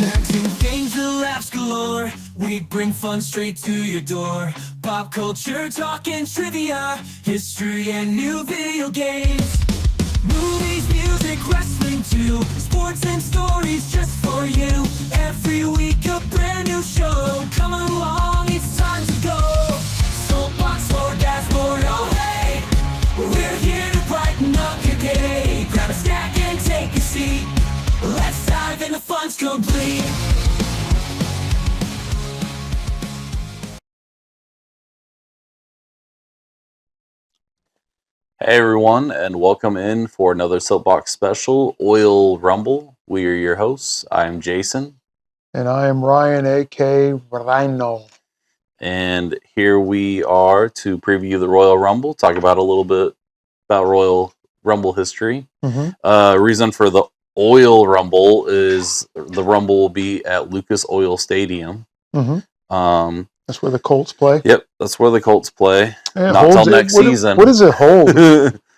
Entertainment games and laughs galore. We bring fun straight to your door. Pop culture, talk and trivia, history and new video games. Movies, music, wrestling too. Sports and stories just for you. Every week a brand new show. Come along, it's time to go. Soapbox or dashboard, oh hey. We're here to brighten up your day. Grab a snack and take a seat. Let's dive in, the fun's complete. Hey everyone, and welcome in for another Soapbox special, Oil Rumble. We are your hosts. I'm Jason. And I am Ryan, a.k.a. Rhino. And here we are to preview the Royal Rumble, talk about a little bit about Royal Rumble history. Reason for the Oil Rumble is the Rumble will be at Lucas Oil Stadium. That's where the Colts play? Yep, that's where the Colts play. Yeah, not till next season. What does it hold?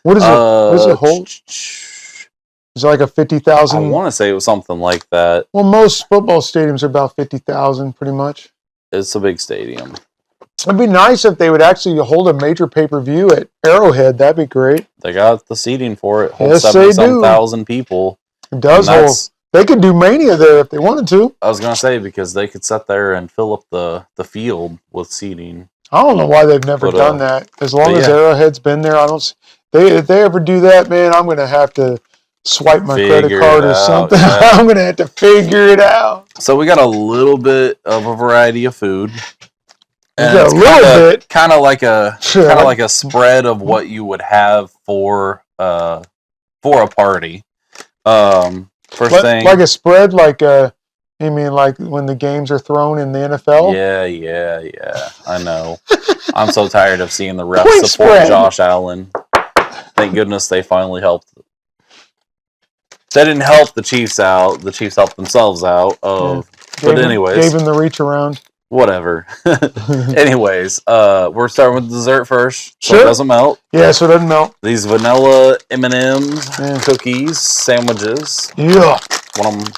What does it hold? Is it like a 50,000? I want to say it was something like that. Well, most football stadiums are about 50,000, pretty much. It's a big stadium. It'd be nice if they would actually hold a major pay-per-view at Arrowhead. That'd be great. They got the seating for it. Yes, they do. 70,000 people. It does hold. They could do Mania there if they wanted to. I was going to say, because they could sit there and fill up the field with seating. I don't know why they've never done that. As long as Arrowhead's been there, if they ever do that, man, I'm going to have to swipe my credit card or something. Yeah. I'm going to have to figure it out. So we got a little bit of a variety of food. And it's kind of like a spread of what you would have for a party. First thing, like a spread, you mean like when the games are thrown in the NFL? Yeah. I know. I'm so tired of seeing the refs support Josh Allen. Thank goodness they finally helped. They didn't help the Chiefs out. The Chiefs helped themselves out. But anyways, gave him the reach around. Whatever. Anyways, we're starting with dessert first, so it doesn't melt. Yeah, so it doesn't melt. These vanilla M&M's, cookies, sandwiches. Yeah. Want them?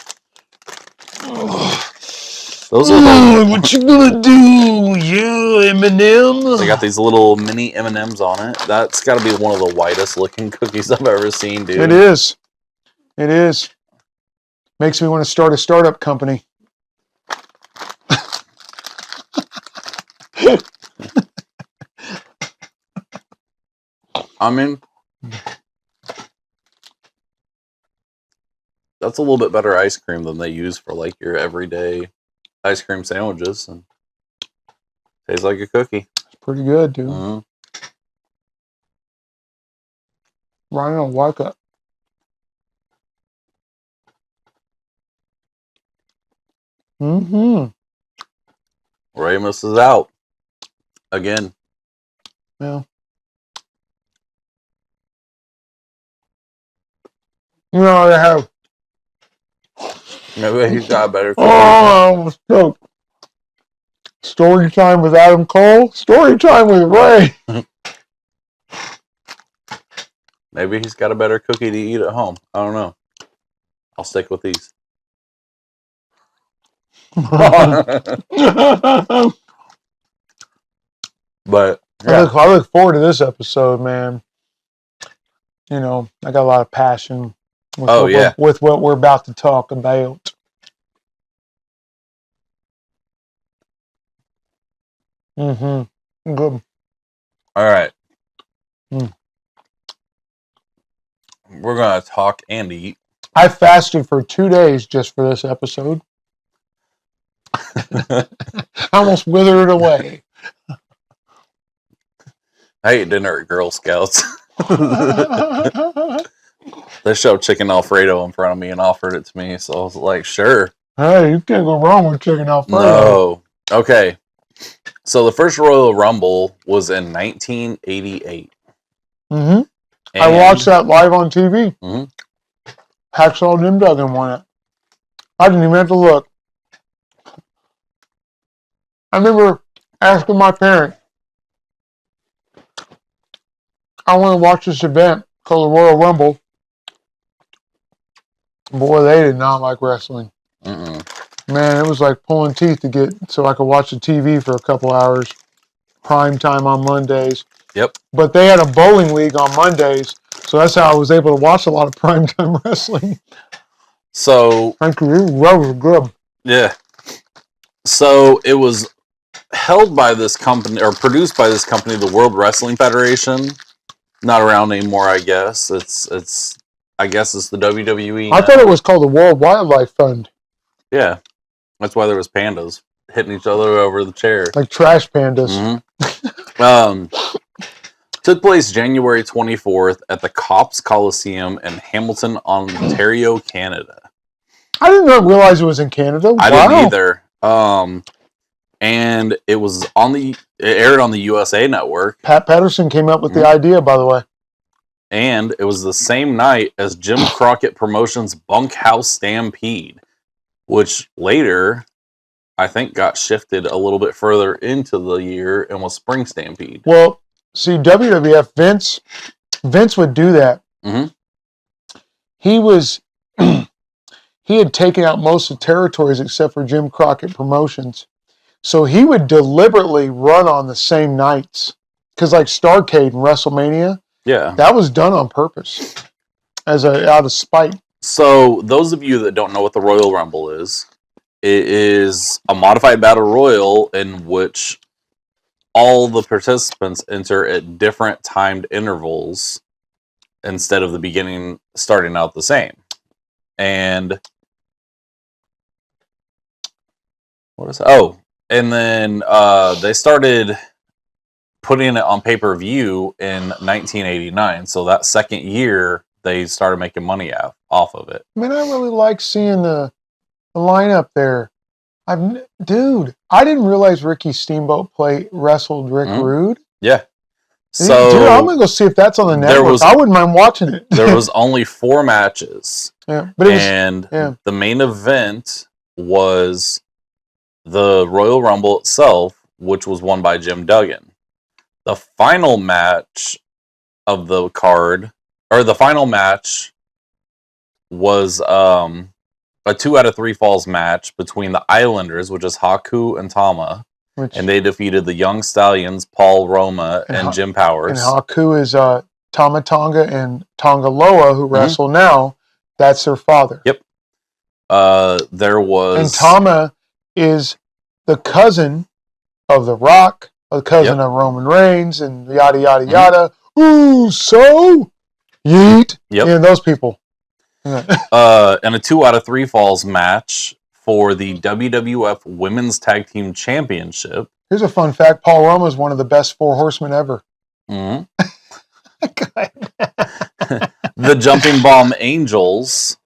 Those are what you gonna do? Yeah, M&M's. They got these little mini M&M's on it. That's got to be one of the whitest looking cookies I've ever seen, dude. It is. It is. Makes me want to start a startup company. I mean, that's a little bit better ice cream than they use for like your everyday ice cream sandwiches, and tastes like a cookie. It's pretty good, dude. Ryan don't like it. Ray misses out again. Yeah. You know, they have. Maybe he's got a better cookie. Oh, so story time with Adam Cole. Story time with Ray. Maybe he's got a better cookie to eat at home. I don't know. I'll stick with these. But yeah. I look forward to this episode, man. You know, I got a lot of passion with what we're about to talk about. Good. All right. We're going to talk and eat. I fasted for 2 days just for this episode. I almost withered away. I ate dinner at Girl Scouts. They showed chicken Alfredo in front of me and offered it to me, so I was like, sure. Hey, you can't go wrong with chicken Alfredo. No. Okay. So the first Royal Rumble was in 1988. I watched that live on TV. Hacksaw Jim Duggan won it. I didn't even have to look. I remember asking my parents, I want to watch this event called the Royal Rumble. Boy, they did not like wrestling. Man, it was like pulling teeth to get so I could watch the TV for a couple hours. Prime time on Mondays. Yep. But they had a bowling league on Mondays, so that's how I was able to watch a lot of primetime wrestling. So thank you. That was good. Yeah. So it was held by this company, or produced by this company, the World Wrestling Federation. Not around anymore, I guess. I guess it's the WWE I now. thought it was called the World Wildlife Fund. Yeah. That's why there was pandas hitting each other over the chair. Like trash pandas. Mm-hmm. Took place January 24th at the Cops Coliseum in Hamilton, Ontario, Canada. I didn't realize it was in Canada. I didn't either. And it aired on the USA Network. Pat Patterson came up with the idea, by the way. And it was the same night as Jim Crockett Promotions' Bunkhouse Stampede, which later, I think, got shifted a little bit further into the year and was Spring Stampede. Well, see, WWF, Vince would do that. Mm-hmm. He had taken out most of the territories except for Jim Crockett Promotions. So he would deliberately run on the same nights. Because like Starrcade and WrestleMania, that was done on purpose. Out of spite. So those of you that don't know what the Royal Rumble is, it is a modified battle royal in which all the participants enter at different timed intervals instead of the beginning starting out the same. And what is that? Oh, and then they started putting it on pay-per-view in 1989. So that second year, they started making money off of it. I mean, I really like seeing the lineup there. Dude, I didn't realize Ricky Steamboat wrestled Rick Rude. Yeah. So dude, I'm gonna go see if that's on the network. I wouldn't mind watching it. There was only 4 matches. Yeah, but the main event was the Royal Rumble itself, which was won by Jim Duggan. The final match of the card, or the final match, was a 2 out of 3 falls match between the Islanders, which is Haku and Tama, and they defeated the Young Stallions, Paul Roma and Jim Powers. And Haku is Tama Tonga and Tonga Loa, who wrestle now. That's their father. Yep. There was... And Tama is the cousin of The Rock, a cousin of Roman Reigns, and yada, yada, yada. Ooh, so? Yeet. Yep. Yeah, those people. And a 2 out of 3 falls match for the WWF Women's Tag Team Championship. Here's a fun fact. Paul Roma is one of the best 4 horsemen ever. Mm-hmm. The Jumping Bomb Angels.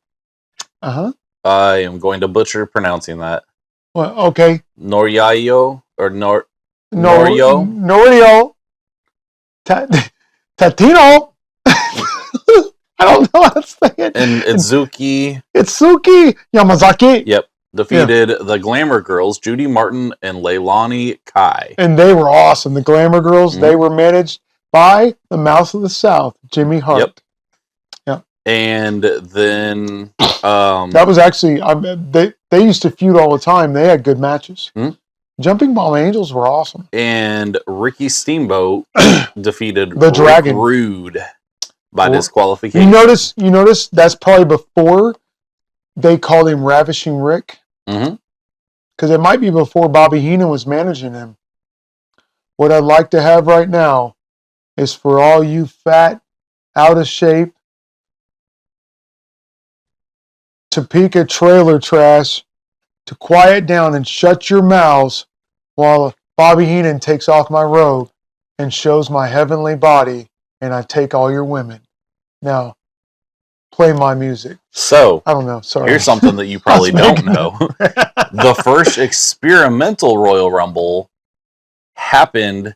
Uh-huh. I am going to butcher pronouncing that. Well, okay. Noryayo or Noryo? Norio. Tatino. I don't know how to say it. And Itsuki Yamazaki. Yep. Defeated the Glamour Girls, Judy Martin and Leilani Kai. And they were awesome. The Glamour Girls, they were managed by the Mouse of the South, Jimmy Hart. Yep. Yeah. And then... that was actually... they used to feud all the time. They had good matches. Mm-hmm. Jumping Bomb Angels were awesome. And Ricky Steamboat defeated the Dragon Rude by disqualification. You notice that's probably before they called him Ravishing Rick. Mm-hmm. Because it might be before Bobby Heenan was managing him. What I'd like to have right now is for all you fat, out of shape, Topeka trailer trash to quiet down and shut your mouths while Bobby Heenan takes off my robe and shows my heavenly body and I take all your women. Now, play my music. So, I don't know. Sorry. Here's something that you probably don't know. The first experimental Royal Rumble happened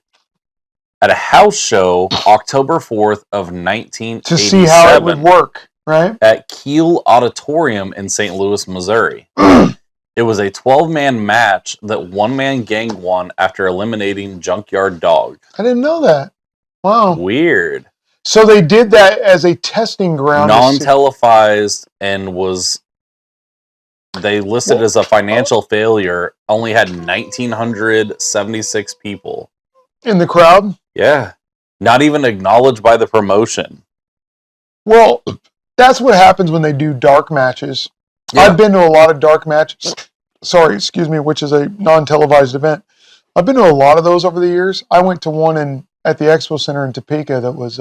at a house show October 4th of 1987. To see how it would work, right? At Kiel Auditorium in St. Louis, Missouri. It was a 12-man match that one-man gang won after eliminating Junkyard Dog. I didn't know that. Wow. Weird. So they did that as a testing ground. Non-televised and was they listed as a financial failure, only had 1,976 people. In the crowd? Yeah. Not even acknowledged by the promotion. Well, that's what happens when they do dark matches. Yeah. I've been to a lot of dark matches. Sorry, excuse me, which is a non-televised event. I've been to a lot of those over the years. I went to one at the Expo Center in Topeka that was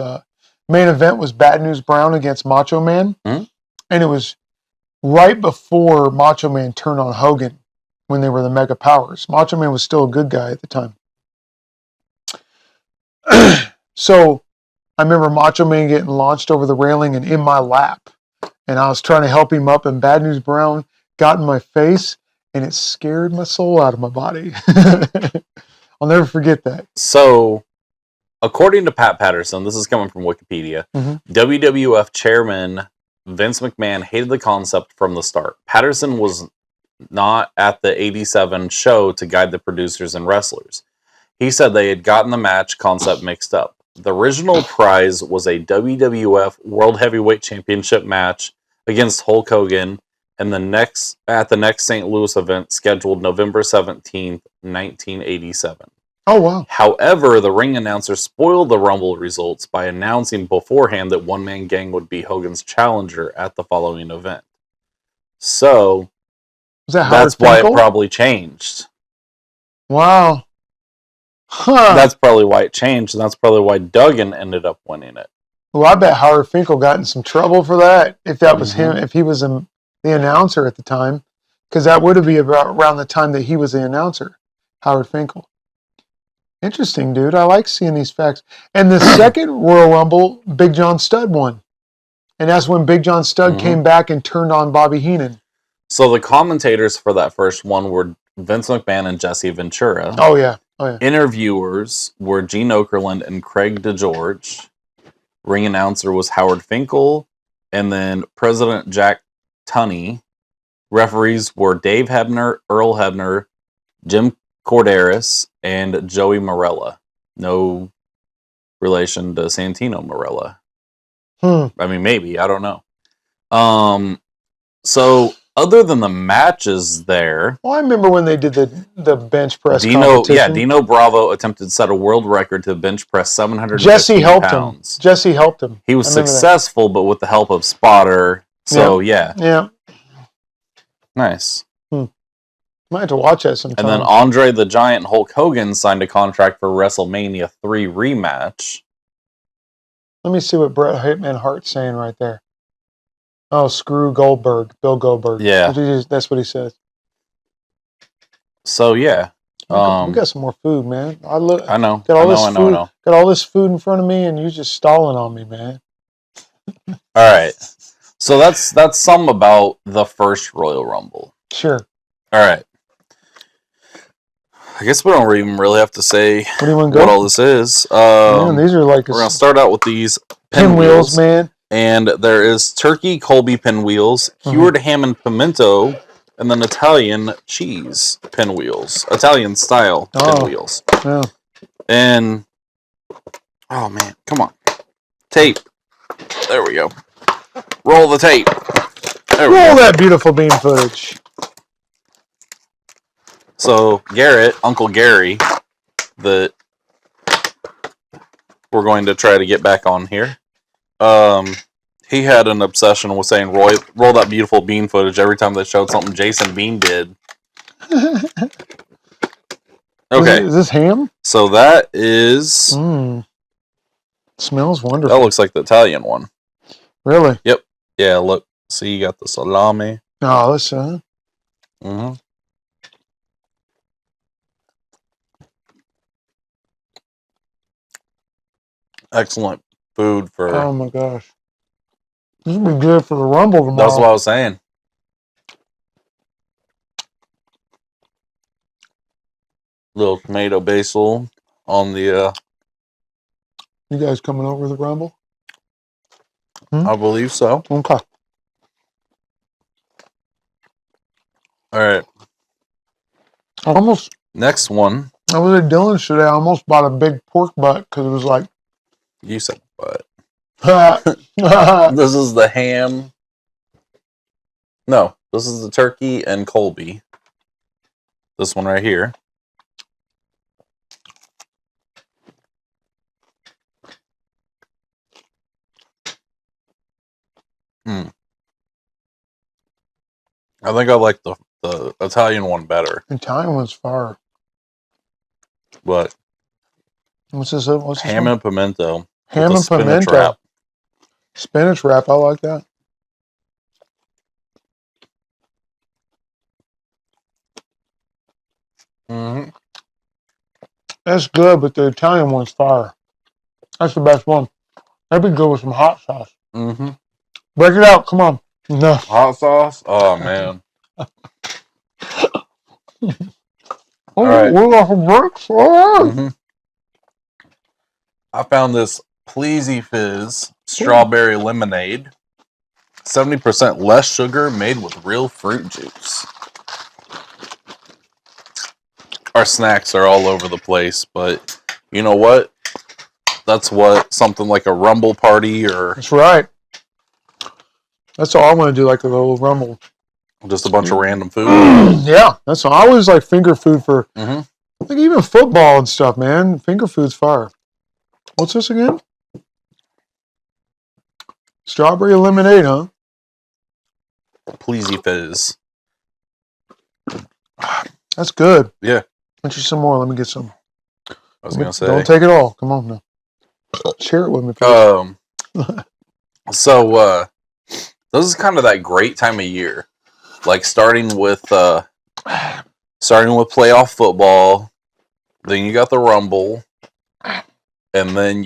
main event was Bad News Brown against Macho Man. Hmm? And it was right before Macho Man turned on Hogan when they were the Mega Powers. Macho Man was still a good guy at the time. So I remember Macho Man getting launched over the railing and in my lap. And I was trying to help him up, and Bad News Brown got in my face, and it scared my soul out of my body. I'll never forget that. So, according to Pat Patterson, this is coming from Wikipedia, WWF chairman Vince McMahon hated the concept from the start. Patterson was not at the 87 show to guide the producers and wrestlers. He said they had gotten the match concept mixed up. The original prize was a WWF World Heavyweight Championship match against Hulk Hogan at the next St. Louis event scheduled November 17th, 1987. Oh, wow. However, the ring announcer spoiled the Rumble results by announcing beforehand that One Man Gang would be Hogan's challenger at the following event. So, Was that that's Howard why Finkel? it probably changed. Wow. Huh. That's probably why it changed, and that's probably why Duggan ended up winning it. Well, I bet Howard Finkel got in some trouble for that, if that was him, if he was the announcer at the time, because that would have been around the time that he was the announcer, Howard Finkel. Interesting, dude. I like seeing these facts. And the second Royal Rumble, Big John Studd won. And that's when Big John Studd came back and turned on Bobby Heenan. So the commentators for that first one were Vince McMahon and Jesse Ventura. Oh, yeah. Oh, yeah. Interviewers were Gene Okerlund and Craig DeGeorge. Ring announcer was Howard Finkel. And then President Jack Tunney. Referees were Dave Hebner, Earl Hebner, Jim Corderis, and Joey Morella. No relation to Santino Marella. I mean, maybe. I don't know. So, other than the matches there... Well, I remember when they did the bench press competition. Yeah, Dino Bravo attempted to set a world record to bench press 750 Jesse helped pounds. him. Jesse helped him. He was successful, but with the help of Spotter. So, yeah. Yeah. Nice. Might have to watch that sometime. And then Andre the Giant and Hulk Hogan signed a contract for WrestleMania 3 rematch. Let me see what Bret Hitman Hart's saying right there. Oh, screw Goldberg. Bill Goldberg. Yeah. That's what he says. So, yeah. We got some more food, man. I know. Got all this food in front of me, and you're just stalling on me, man. All right. So that's some about the first Royal Rumble. Sure. All right. I guess we don't even really have to say what all this is. Man, these are like we're going to start out with these pinwheels, man. And there is turkey Colby pinwheels, cured ham and pimento, and then Italian cheese pinwheels. Italian style pinwheels. Yeah. And, oh man, come on. Tape. There we go. Roll the tape. Roll that beautiful beam footage. So, Garrett, Uncle Gary, that we're going to try to get back on here. He had an obsession with saying, roll that beautiful bean footage every time they showed something Jason Bean did. Okay. Is this ham? So that is... Smells wonderful. That looks like the Italian one. Really? Yep. Yeah, look. See, you got the salami. Oh, that's... Excellent food for... Oh, my gosh. This would be good for the Rumble tomorrow. That's what I was saying. Little tomato basil on the... You guys coming over the Rumble? I believe so. Okay. All right. Next one. I was at Dylan's today. I almost bought a big pork butt because it was like... You said butt. This This is the ham. No, This is the turkey and Colby. This one right here. I think I like the Italian one better. Italian one's fire. But What's this? What's this ham one? and pimento. Ham with and a spinach pimento. wrap. Spinach wrap. I like that. Mm-hmm. That's good, but the Italian one's fire. That's the best one. That'd be good with some hot sauce. Mm-hmm. Break it out. Come on. No. Hot sauce? Oh, man. Oh, right. we got some bricks. All right. Mm-hmm. I found this Pleasy Fizz strawberry lemonade. 70% less sugar, made with real fruit juice. Our snacks are all over the place, but you know what? That's what something like a Rumble party or That's right. That's all I want to do, like a little rumble. just a bunch of random food. Yeah, that's all. I always like finger food for, Mm-hmm. like even football and stuff, man. Finger food's fire. What's this again? Strawberry lemonade, huh? Pleasy Fizz. That's good. Yeah. Get you some more. Let me get some. I was going to say. Don't take it all. Come on now. Share it with me, please. So, this is kind of that great time of year. Like starting with playoff football, then you got the Rumble, and then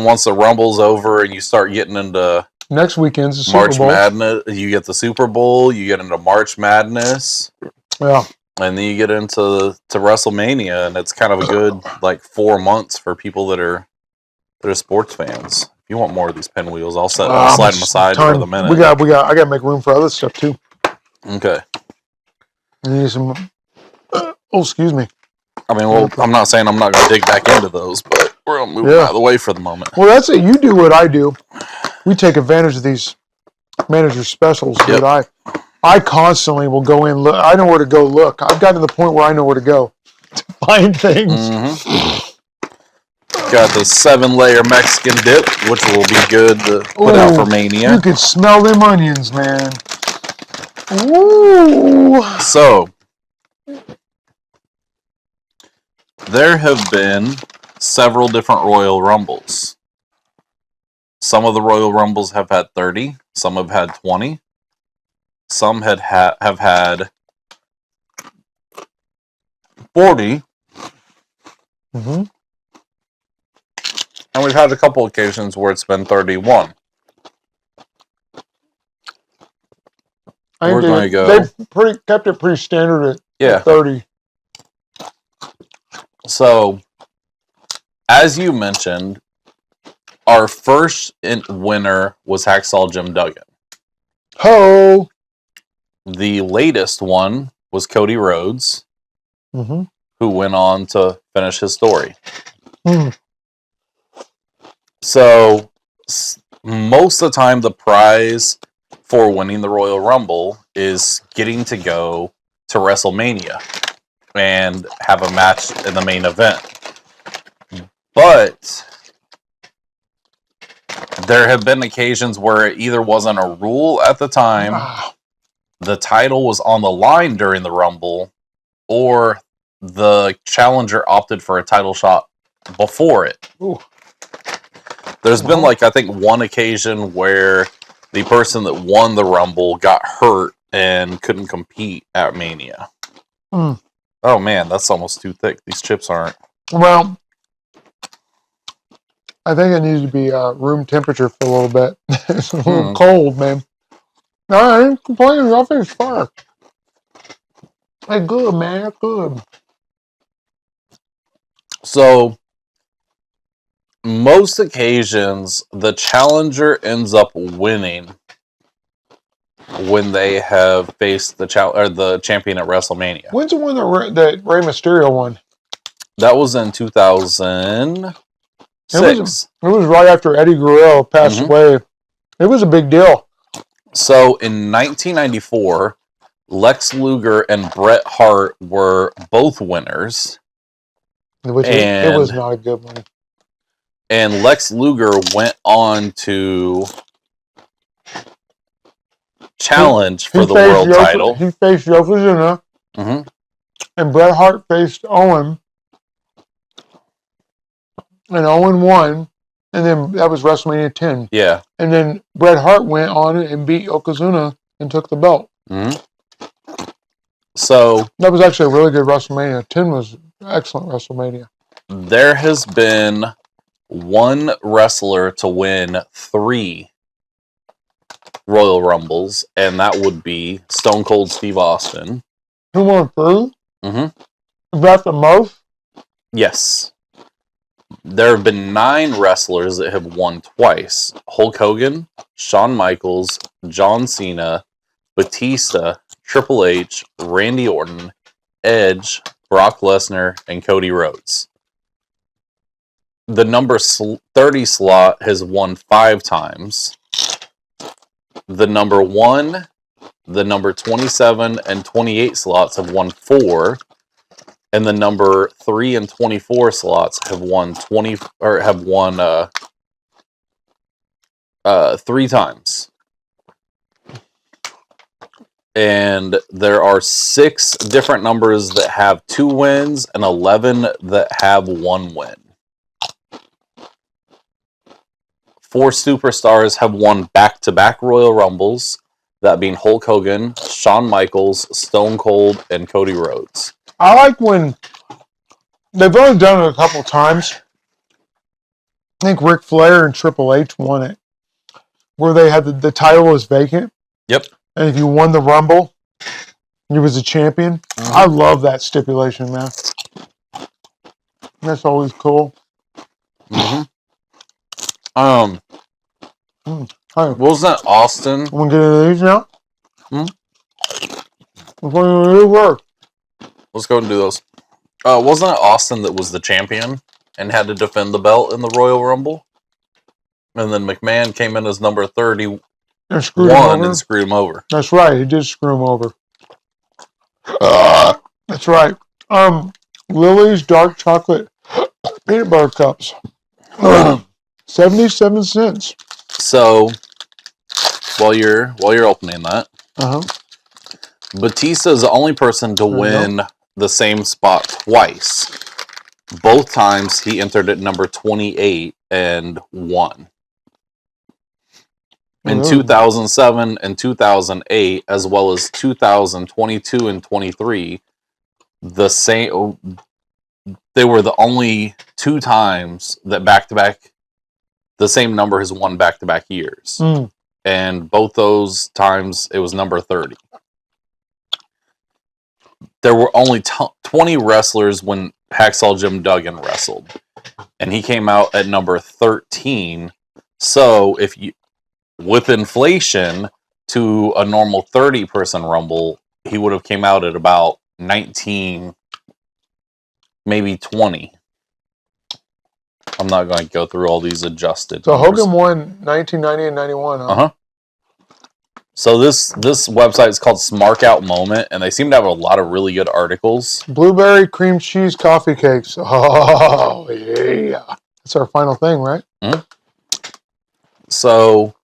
once the Rumble's over and you start getting into Next weekend's the Super March Bowl. Madness, you get the Super Bowl, you get into March Madness, Yeah. and then you get into WrestleMania, and it's kind of a good like 4 months for people that are sports fans. If you want more of these pinwheels, I'll slide them aside for the minute. I got to make room for other stuff too. Okay. I need some. Excuse me. I mean, well, I'm not saying I'm not going to dig back into those, but we're going to move out of the way for the moment. Well, that's it. You do what I do. We take advantage of these manager specials, dude. Yep. I constantly will go in. Look, I know where to go look. I've gotten to the point where I know where to go to find things. Mm-hmm. Got the 7-layer Mexican dip, which will be good to put out for Mania. You can smell them onions, man. Ooh. So, there have been several different Royal Rumbles. Some of the Royal Rumbles have had 30. Some have had 20. Some have had 40. Mm-hmm. And we've had a couple occasions where it's been 31. We're going to go. They've kept it pretty standard at 30. So, as you mentioned, our first winner was Hacksaw Jim Duggan. Ho! The latest one was Cody Rhodes, mm-hmm. who went on to finish his story. Mm. So, most of the time, the prize for winning the Royal Rumble is getting to go to WrestleMania and have a match in the main event. But there have been occasions where it either wasn't a rule at the time, the title was on the line during the Rumble, or the challenger opted for a title shot before it. Ooh. There's been, I think, one occasion where the person that won the Rumble got hurt and couldn't compete at Mania. Mm. Oh, man, that's almost too thick. These chips aren't. Well, I think it needs to be room temperature for a little bit. It's a little cold, man. No, I ain't complaining. I think it's fine. It's good, man. It's good. So, most occasions, the challenger ends up winning when they have faced the champion at WrestleMania. When's the one that Rey Mysterio won? That was in 2006. It was right after Eddie Guerrero passed away. It was a big deal. So in 1994, Lex Luger and Bret Hart were both winners. Which it was not a good one. And Lex Luger went on to challenge for the world title. He faced Yokozuna. Mm-hmm. And Bret Hart faced Owen. And Owen won. And then that was WrestleMania 10. Yeah. And then Bret Hart went on and beat Yokozuna and took the belt. Mm-hmm. So that was actually a really good WrestleMania. 10 was excellent WrestleMania. There has been one wrestler to win 3 Royal Rumbles, and that would be Stone Cold Steve Austin. Who won 3? Mm-hmm. Is that the most? Yes. There have been 9 wrestlers that have won twice. Hulk Hogan, Shawn Michaels, John Cena, Batista, Triple H, Randy Orton, Edge, Brock Lesnar, and Cody Rhodes. The number 30 slot has won 5 times. The number 1, the number 27, and 28 slots have won 4. And the number 3 and 24 slots have won 3 times. And there are 6 different numbers that have 2 wins and 11 that have 1 win. 4 superstars have won back-to-back Royal Rumbles, that being Hulk Hogan, Shawn Michaels, Stone Cold, and Cody Rhodes. I like when they've only done it a couple times. I think Ric Flair and Triple H won it, where they had the title was vacant. Yep. And if you won the Rumble, you was a champion. Mm-hmm. I love that stipulation, man. That's always cool. Mm-hmm. Wasn't that Austin? Want to get into these now? Let's go and do those. Wasn't it Austin that was the champion and had to defend the belt in the Royal Rumble? And then McMahon came in as number 31 and screwed him over. That's right. He did screw him over. That's right. Lily's dark chocolate peanut butter cups. 77 cents. So, while you're opening that, Batista is the only person to win the same spot twice. Both times he entered at number 28 and won. In 2007 and 2008, as well as 2022 and 23, they were the only 2 times that back-to-back, the same number has won back-to-back years. And both those times, it was number 30. There were only 20 wrestlers when Hacksaw Jim Duggan wrestled. And he came out at number 13. So, with inflation to a normal 30-person Rumble, he would have came out at about 19, maybe 20. I'm not going to go through all these adjusted So numbers. Hogan won 1990 and 91, huh? Uh-huh. So this website is called Smark Out Moment, and they seem to have a lot of really good articles. Blueberry cream cheese coffee cakes. Oh, yeah. That's our final thing, right? Mm-hmm. So,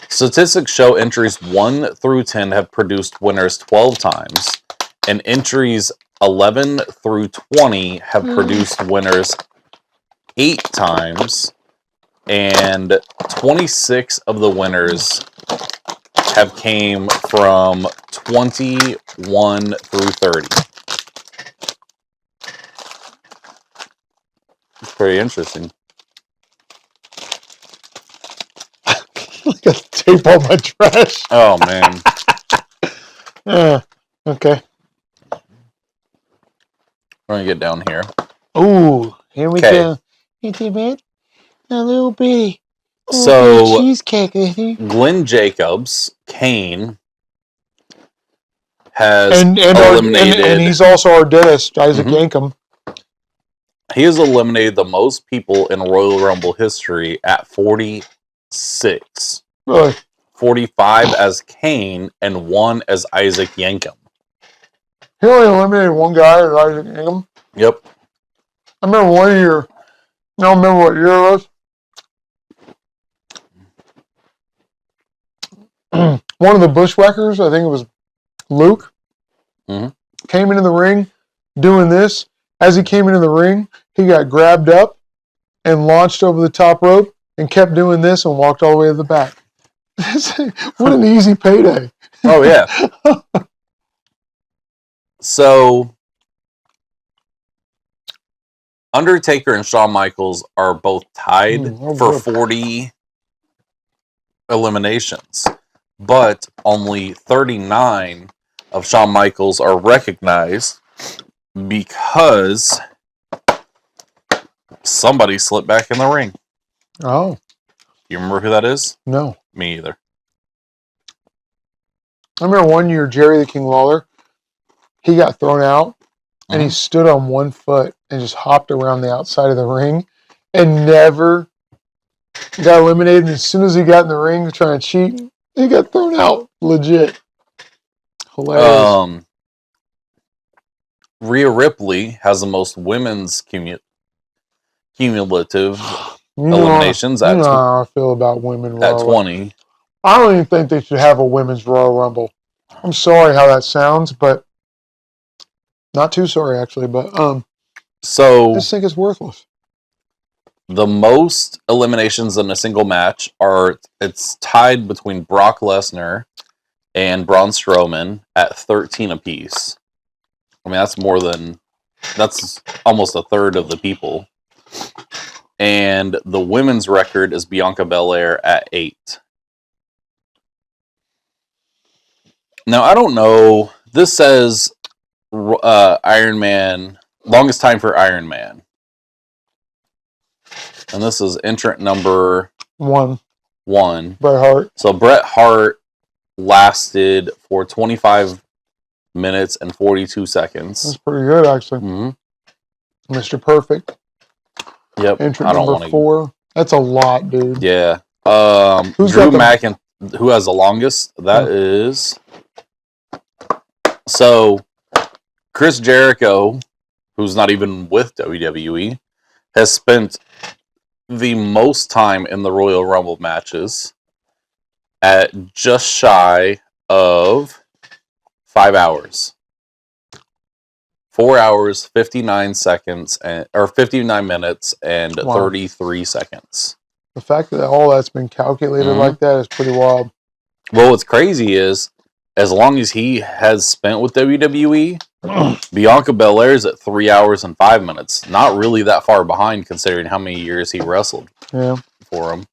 statistics show entries 1 through 10 have produced winners 12 times, and entries 11 through 20 have produced winners 8 times, and 26 of the winners have came from 21 through 30. It's pretty interesting. I got tape on my trash. Oh, man. Okay. We're going to get down here. Ooh, here we go. Hey, man. A little bitty. So, cheesecake, I think. Glenn Jacobs, Kane, has eliminated... And he's also our dentist, Isaac Yankum. He has eliminated the most people in Royal Rumble history at 46. Really? 45 as Kane, and 1 as Isaac Yankem. He only eliminated one guy, Isaac Ingham. Yep. I remember one year. I don't remember what year it was. One of the Bushwhackers, I think it was Luke, came into the ring doing this. As he came into the ring, he got grabbed up and launched over the top rope and kept doing this and walked all the way to the back. What an easy payday. Oh, yeah. So, Undertaker and Shawn Michaels are both tied for 40 eliminations, but only 39 of Shawn Michaels are recognized because somebody slipped back in the ring. Oh. You remember who that is? No. Me either. I remember one year, Jerry the King Lawler, he got thrown out, and he stood on one foot and just hopped around the outside of the ring and never got eliminated. And as soon as he got in the ring to try and cheat, he got thrown out. Legit. Hilarious. Rhea Ripley has the most women's cumulative eliminations at how I feel about women at 20. I don't even think they should have a women's Royal Rumble. I'm sorry how that sounds, but not too sorry actually. But so I just think it's worthless. The most eliminations in a single match it's tied between Brock Lesnar and Braun Strowman at 13 apiece. I mean, that's almost a third of the people. And the women's record is Bianca Belair at 8. Now, I don't know. This says Iron Man, longest time for Iron Man. And this is entrant number 1. Bret Hart. So Bret Hart lasted for 25 minutes and 42 seconds. That's pretty good, actually. Mr. Perfect. Yep. Entrant number 4. That's a lot, dude. Yeah. Drew McIntyre, who has the longest? That is... So, Chris Jericho, who's not even with WWE, has spent the most time in the Royal Rumble matches at just shy of 5 hours. 4 hours, 59 seconds, or 59 minutes and 33 seconds. The fact that all that's been calculated like that is pretty wild. Well, what's crazy is, as long as he has spent with WWE, Bianca Belair is at 3 hours and 5 minutes. Not really that far behind, considering how many years he wrestled for him.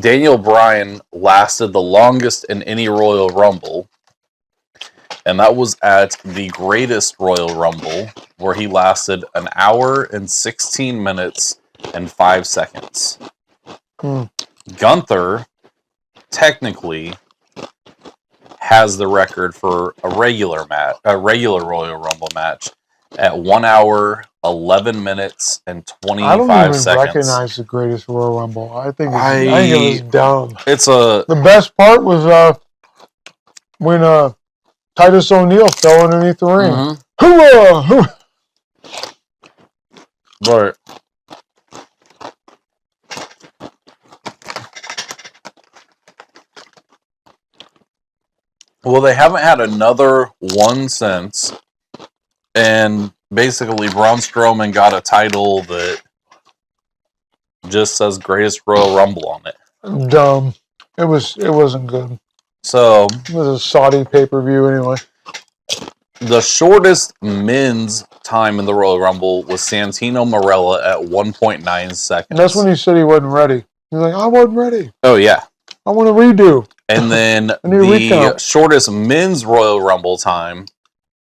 Daniel Bryan lasted the longest in any Royal Rumble, and that was at the Greatest Royal Rumble, where he lasted 1 hour and 16 minutes and 5 seconds. Gunther technically has the record for a regular Royal Rumble match at 1 hour, 11 minutes, and 25 seconds. I don't even recognize the Greatest Royal Rumble. I think it was dumb. The best part was when Titus O'Neil fell underneath the ring. Hooah! But well, they haven't had another one since, and basically Braun Strowman got a title that just says Greatest Royal Rumble on it. Dumb. It wasn't good. So it was a Saudi pay-per-view anyway. The shortest men's time in the Royal Rumble was Santino Marella at 1.9 seconds. And that's when he said he wasn't ready. He's like, I wasn't ready. Oh, yeah. I want to redo. And then the shortest men's Royal Rumble time,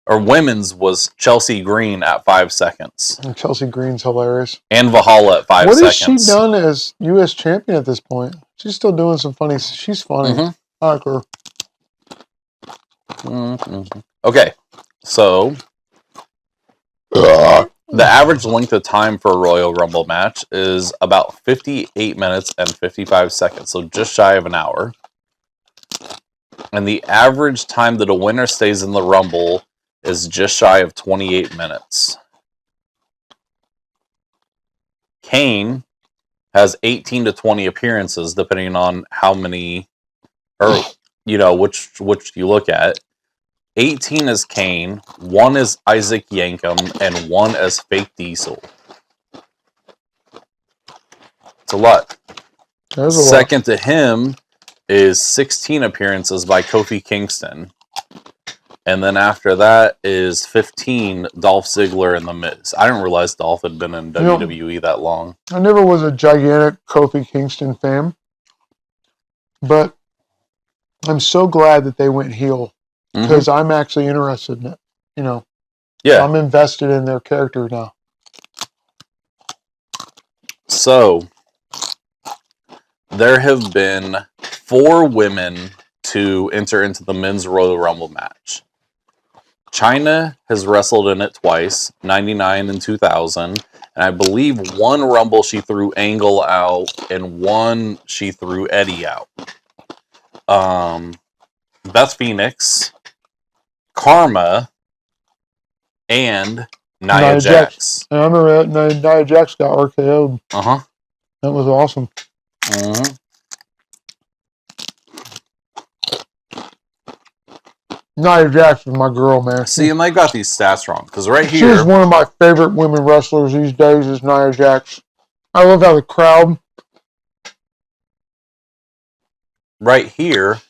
or women's, was Chelsea Green at 5 seconds. And Chelsea Green's hilarious. And Valhalla at 5 seconds. What has she done as U.S. champion at this point? She's still doing some funny... She's funny. I like her. Okay. So... The average length of time for a Royal Rumble match is about 58 minutes and 55 seconds, so just shy of an hour. And the average time that a winner stays in the Rumble is just shy of 28 minutes. Kane has 18 to 20 appearances, depending on how many, or which you look at. 18 is Kane, 1 is Isaac Yankem, and 1 is Fake Diesel. It's a lot. There's a Second to him is 16 appearances by Kofi Kingston. And then after that is 15 Dolph Ziggler and The Miz. I didn't realize Dolph had been in WWE that long. I never was a gigantic Kofi Kingston fan, but I'm so glad that they went heel because I'm actually interested in it. Yeah. I'm invested in their character now. So there have been 4 women to enter into the men's Royal Rumble match. China has wrestled in it twice, 99 and 2000. And I believe 1 Rumble she threw Angle out and 1 she threw Eddie out. Beth Phoenix, Karma, and Nia Jax. I remember that Nia Jax got RKO'd. That was awesome. Nia Jax is my girl, man. See, and they got these stats wrong. Because right here... She's one of my favorite women wrestlers these days is Nia Jax. I love how the crowd... Right here,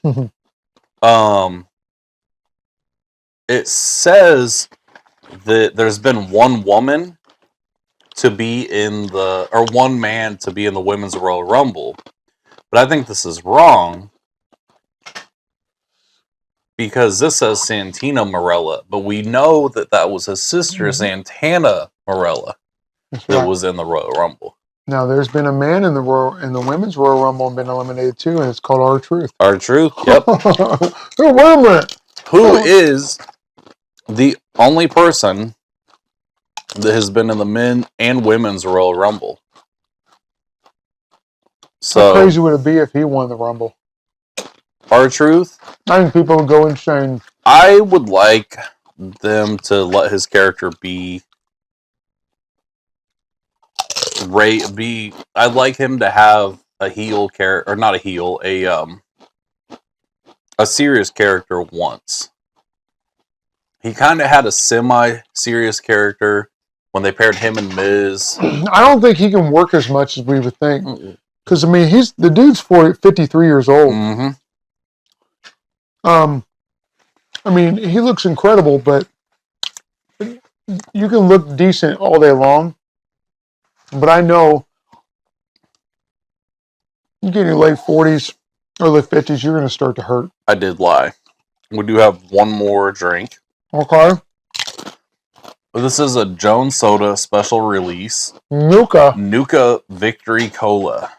it says that there's been 1 woman to be in the... Or 1 man to be in the Women's Royal Rumble. But I think this is wrong. Because this says Santina Marella, but we know that was his sister, Santana Marella, that was in the Royal Rumble. Now, there's been a man in the Women's Royal Rumble and been eliminated too, and it's called R-Truth. R-Truth, yep. Wait a minute. Who is the only person that has been in the men and women's Royal Rumble. So how crazy would it be if he won the Rumble? R-Truth? I think people would go insane. I would like them to let his character be... I'd like him to have a heel character, or not a heel, a serious character once. He kind of had a semi-serious character when they paired him and Miz. I don't think he can work as much as we would think. Because, I mean, the dude's 53 years old. I mean, he looks incredible, but you can look decent all day long. But I know you get in your late 40s, early 50s, you're going to start to hurt. I did lie. We do have one more drink. Okay. This is a Jones Soda special release. Nuka Victory Cola.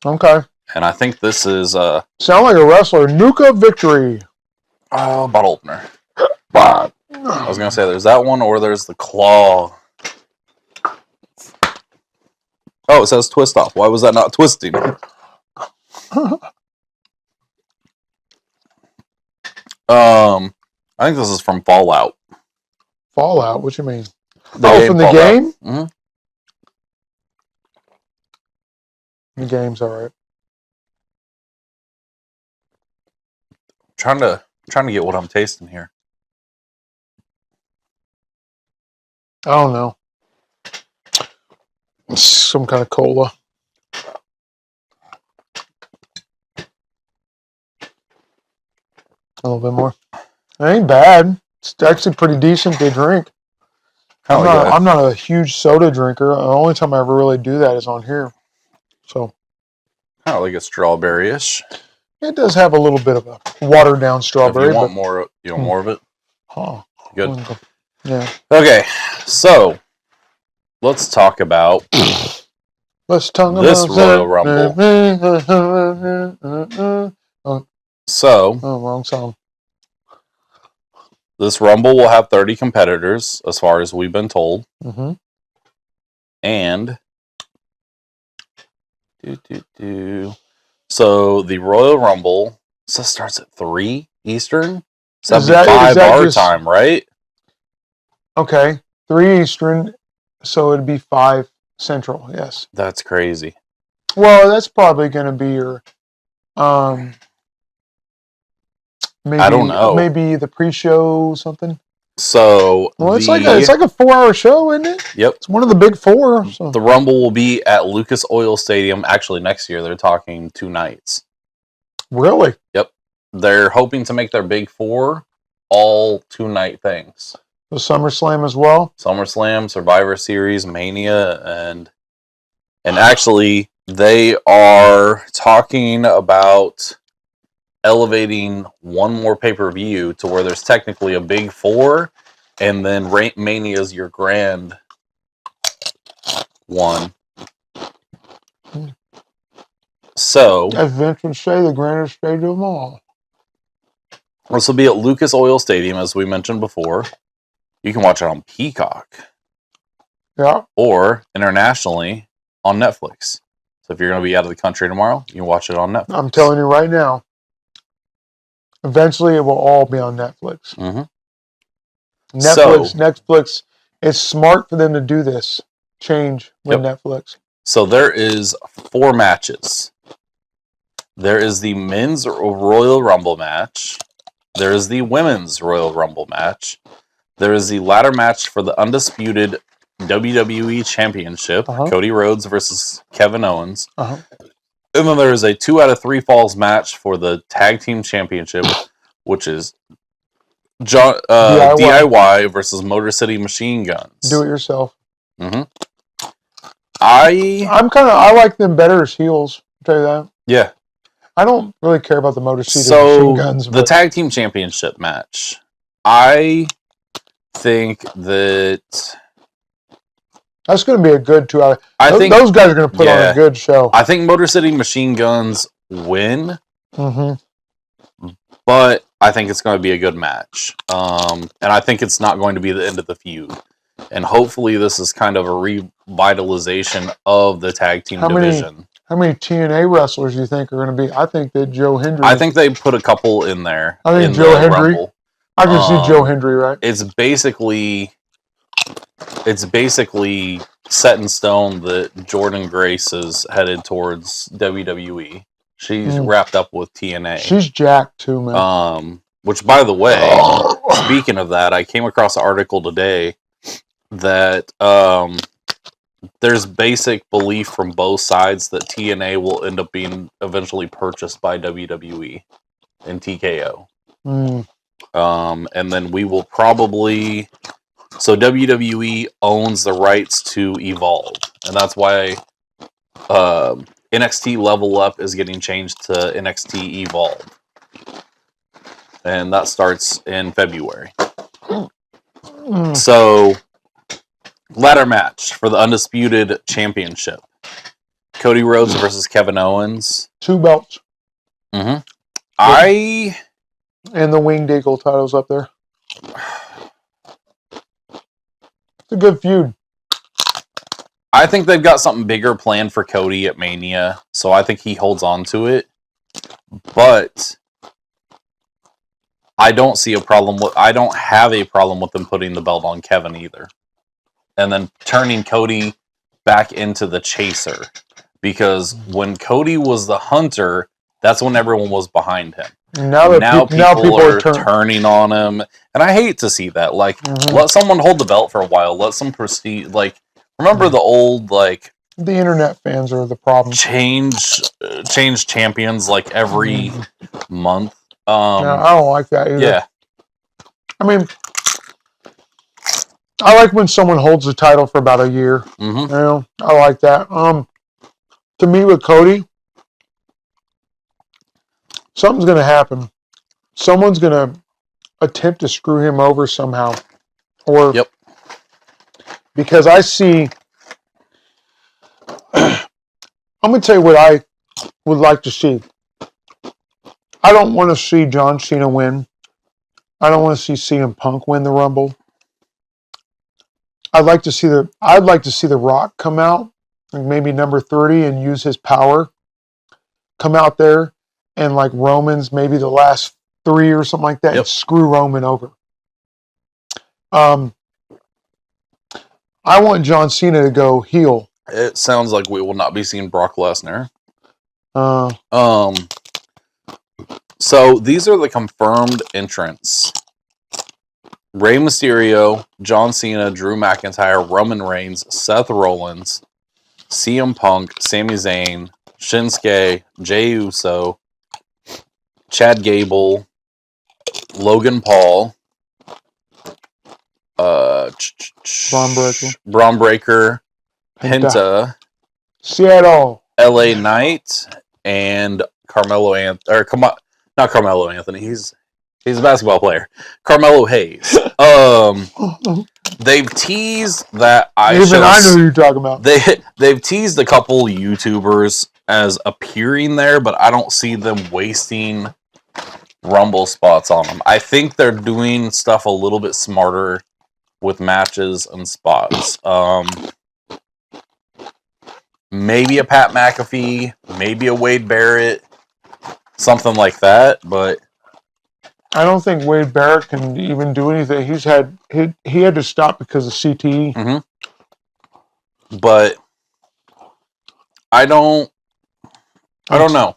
Okay. And I think this is... sound like a wrestler. Nuka Victory. Bottle opener. I was going to say there's that one or there's the Claw. Oh, it says twist off. Why was that not twisting? I think this is from Fallout. Fallout? What you mean? From the Fallout. game? Mm-hmm. The game's alright. Trying to get what I'm tasting here. I don't know. It's some kind of cola. A little bit more. It ain't bad. It's actually pretty decent to drink. I'm not a huge soda drinker. The only time I ever really do that is on here. So kind of like a strawberry-ish. It does have a little bit of a watered down strawberry. If you want more, more of it. Huh. Good. Yeah. Okay, so let's talk about this Royal Rumble. So, wrong song. This Rumble will have 30 competitors, as far as we've been told. Mm-hmm. And so the Royal Rumble starts at 3 Eastern. So that'd be 5 our time, right? Okay, 3 Eastern, so it'd be 5 Central. Yes. That's crazy. Well, that's probably going to be your, maybe, I don't know. Maybe the pre-show something. So it's like a 4-hour show, isn't it? Yep. It's one of the big 4. So. The Rumble will be at Lucas Oil Stadium. Actually, next year they're talking 2 nights. Really? Yep. They're hoping to make their big 4 all 2-night things. The SummerSlam as well? SummerSlam, Survivor Series, Mania, and actually they are talking about elevating one more pay-per-view to where there's technically a big 4, and then Mania is your grand one. So, as Vince would say, the grandest stage of them all. This will be at Lucas Oil Stadium, as we mentioned before. You can watch it on Peacock. Yeah. Or internationally on Netflix. So if you're going to be out of the country tomorrow, you can watch it on Netflix. I'm telling you right now, eventually it will all be on Netflix. Mm-hmm. Netflix, it's smart for them to do this change with Netflix. So there is 4 matches. There is the men's Royal Rumble match. There is the women's Royal Rumble match. There is the ladder match for the undisputed WWE Championship, Cody Rhodes versus Kevin Owens. And then there is a 2 out of 3 falls match for the Tag Team Championship, which is DIY versus Motor City Machine Guns. Do it yourself. Mm-hmm. I like them better as heels. I'll tell you that. Yeah. I don't really care about the Motor City Machine Guns. The Tag Team Championship match, I think that's going to be a good 2 hour. I think those guys are going to put on a good show. I think Motor City Machine Guns win, but I think it's going to be a good match. And I think it's not going to be the end of the feud. And hopefully this is kind of a revitalization of the tag team division. How many TNA wrestlers do you think are going to be? I think that Joe Hendry. I think they put a couple in there. I think Joe Hendry. Rumble. I can see Joe Hendry, right? It's basically set in stone that Jordynne Grace is headed towards WWE. She's wrapped up with TNA. She's jacked too, man. Which, by the way, speaking of that, I came across an article today that there's basic belief from both sides that TNA will end up being eventually purchased by WWE and TKO. And then we will probably... So WWE owns the rights to Evolve. And that's why NXT Level Up is getting changed to NXT Evolve. And that starts in February. So, ladder match for the Undisputed Championship. Cody Rhodes versus Kevin Owens. 2 belts. And the Winged Eagle titles up there. It's a good feud. I think they've got something bigger planned for Cody at Mania, so I think he holds on to it. But I don't have a problem with them putting the belt on Kevin either. And then turning Cody back into the chaser. Because when Cody was the hunter, that's when everyone was behind him. Now people are turning on him. And I hate to see that. Like, let someone hold the belt for a while. Let some prestige. Like, remember the old, like... The internet fans are the problem. Change champions, like, every month. I don't like that either. Yeah. I mean, I like when someone holds the title for about a year. You know, I like that. To me, with Cody, something's going to happen. Someone's going to attempt to screw him over somehow. Or because I see... I'm going to tell you what I would like to see. I don't want to see John Cena win. I don't want to see CM Punk win the Rumble. I'd like to see the Rock come out, like maybe number 30, and use his power. Come out there and like Roman's maybe the last 3 or something like that, and screw Roman over. I want John Cena to go heel. It sounds like we will not be seeing Brock Lesnar. So these are the confirmed entrants: Rey Mysterio, John Cena, Drew McIntyre, Roman Reigns, Seth Rollins, CM Punk, Sami Zayn, Shinsuke, Jey Uso, Chad Gable, Logan Paul, Braun Breaker, Penta, Seattle, LA Knight, and Carmelo Anthony. Or not Carmelo Anthony. He's a basketball player. Carmelo Hayes. They've teased that I know who you're talking about. They've teased a couple YouTubers as appearing there, but I don't see them wasting Rumble spots on them. I think they're doing stuff a little bit smarter with matches and spots. Maybe a Pat McAfee, maybe a Wade Barrett, something like that, but I don't think Wade Barrett can even do anything. He had to stop because of CTE. Mm-hmm. But I don't know.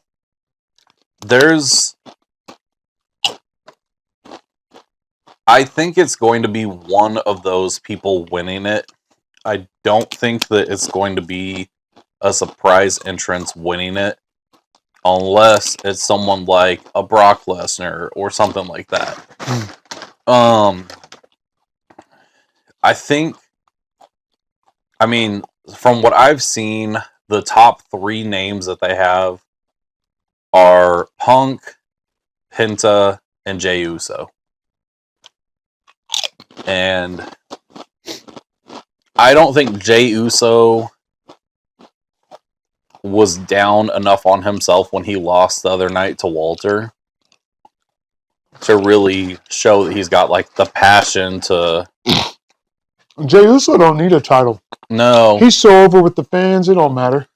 I think it's going to be one of those people winning it. I don't think that it's going to be a surprise entrance winning it, unless it's someone like a Brock Lesnar or something like that. From what I've seen, the top 3 names that they have are Punk, Penta, and Jey Uso. And I don't think Jey Uso was down enough on himself when he lost the other night to Walter to really show that he's got like the passion to. Jey Uso don't need a title. No, he's so over with the fans, it don't matter.